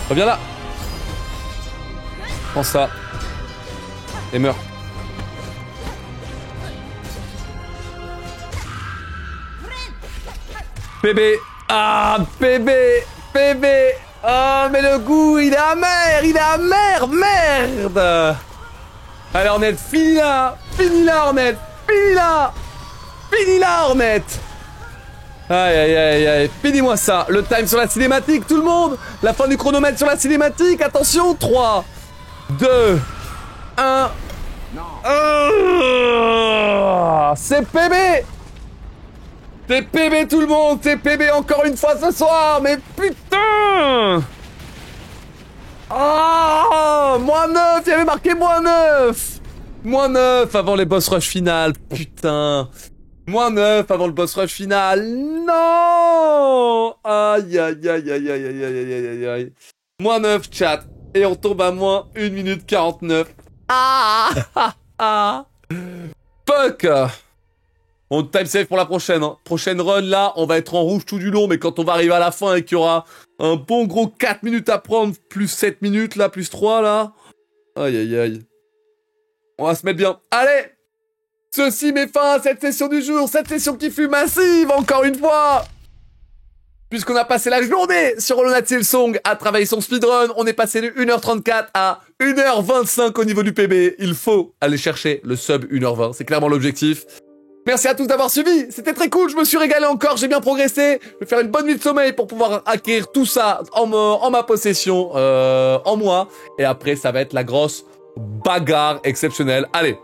Reviens là. Prends ça. Et meurs. Bébé. Ah, bébé. Bébé. Oh, mais le goût, il est amer. Il est amer. Merde. Allez, Hornet, finis là. Finis là, Hornet. Finis là. Finis là, Hornet. Aïe, aïe, aïe, aïe. Finis-moi ça. Le time sur la cinématique, tout le monde. La fin du chronomètre sur la cinématique. Attention, 3, 2, 1. C'est PB. C'est PB tout le monde. C'est PB encore une fois ce soir. Mais putain. Ah, -9. Il y avait marqué -9. -9 avant les boss rush finales. Putain. -9 avant le boss rush final. Non. Aïe, aïe, aïe, aïe, aïe, aïe, aïe, aïe, aïe, aïe. -9 chat. Et on tombe à -1 minute 49. Ah, ah, ah. Fuck. On time save pour la prochaine. Hein. Prochaine run, là, on va être en rouge tout du long, mais quand on va arriver à la fin et qu'il y aura un bon gros 4 minutes à prendre, plus 7 minutes, là, plus 3, là. Aïe, aïe, aïe. On va se mettre bien. Allez. Ceci met fin à cette session du jour, cette session qui fut massive, encore une fois. Puisqu'on a passé la journée sur Hollow Knight Silksong à travailler son speedrun, on est passé de 1h34 à 1h25 au niveau du PB. Il faut aller chercher le sub 1h20, c'est clairement l'objectif. Merci à tous d'avoir suivi, c'était très cool, je me suis régalé encore, j'ai bien progressé. Je vais faire une bonne nuit de sommeil pour pouvoir acquérir tout ça en ma possession, en moi. Et après, ça va être la grosse bagarre exceptionnelle. Allez,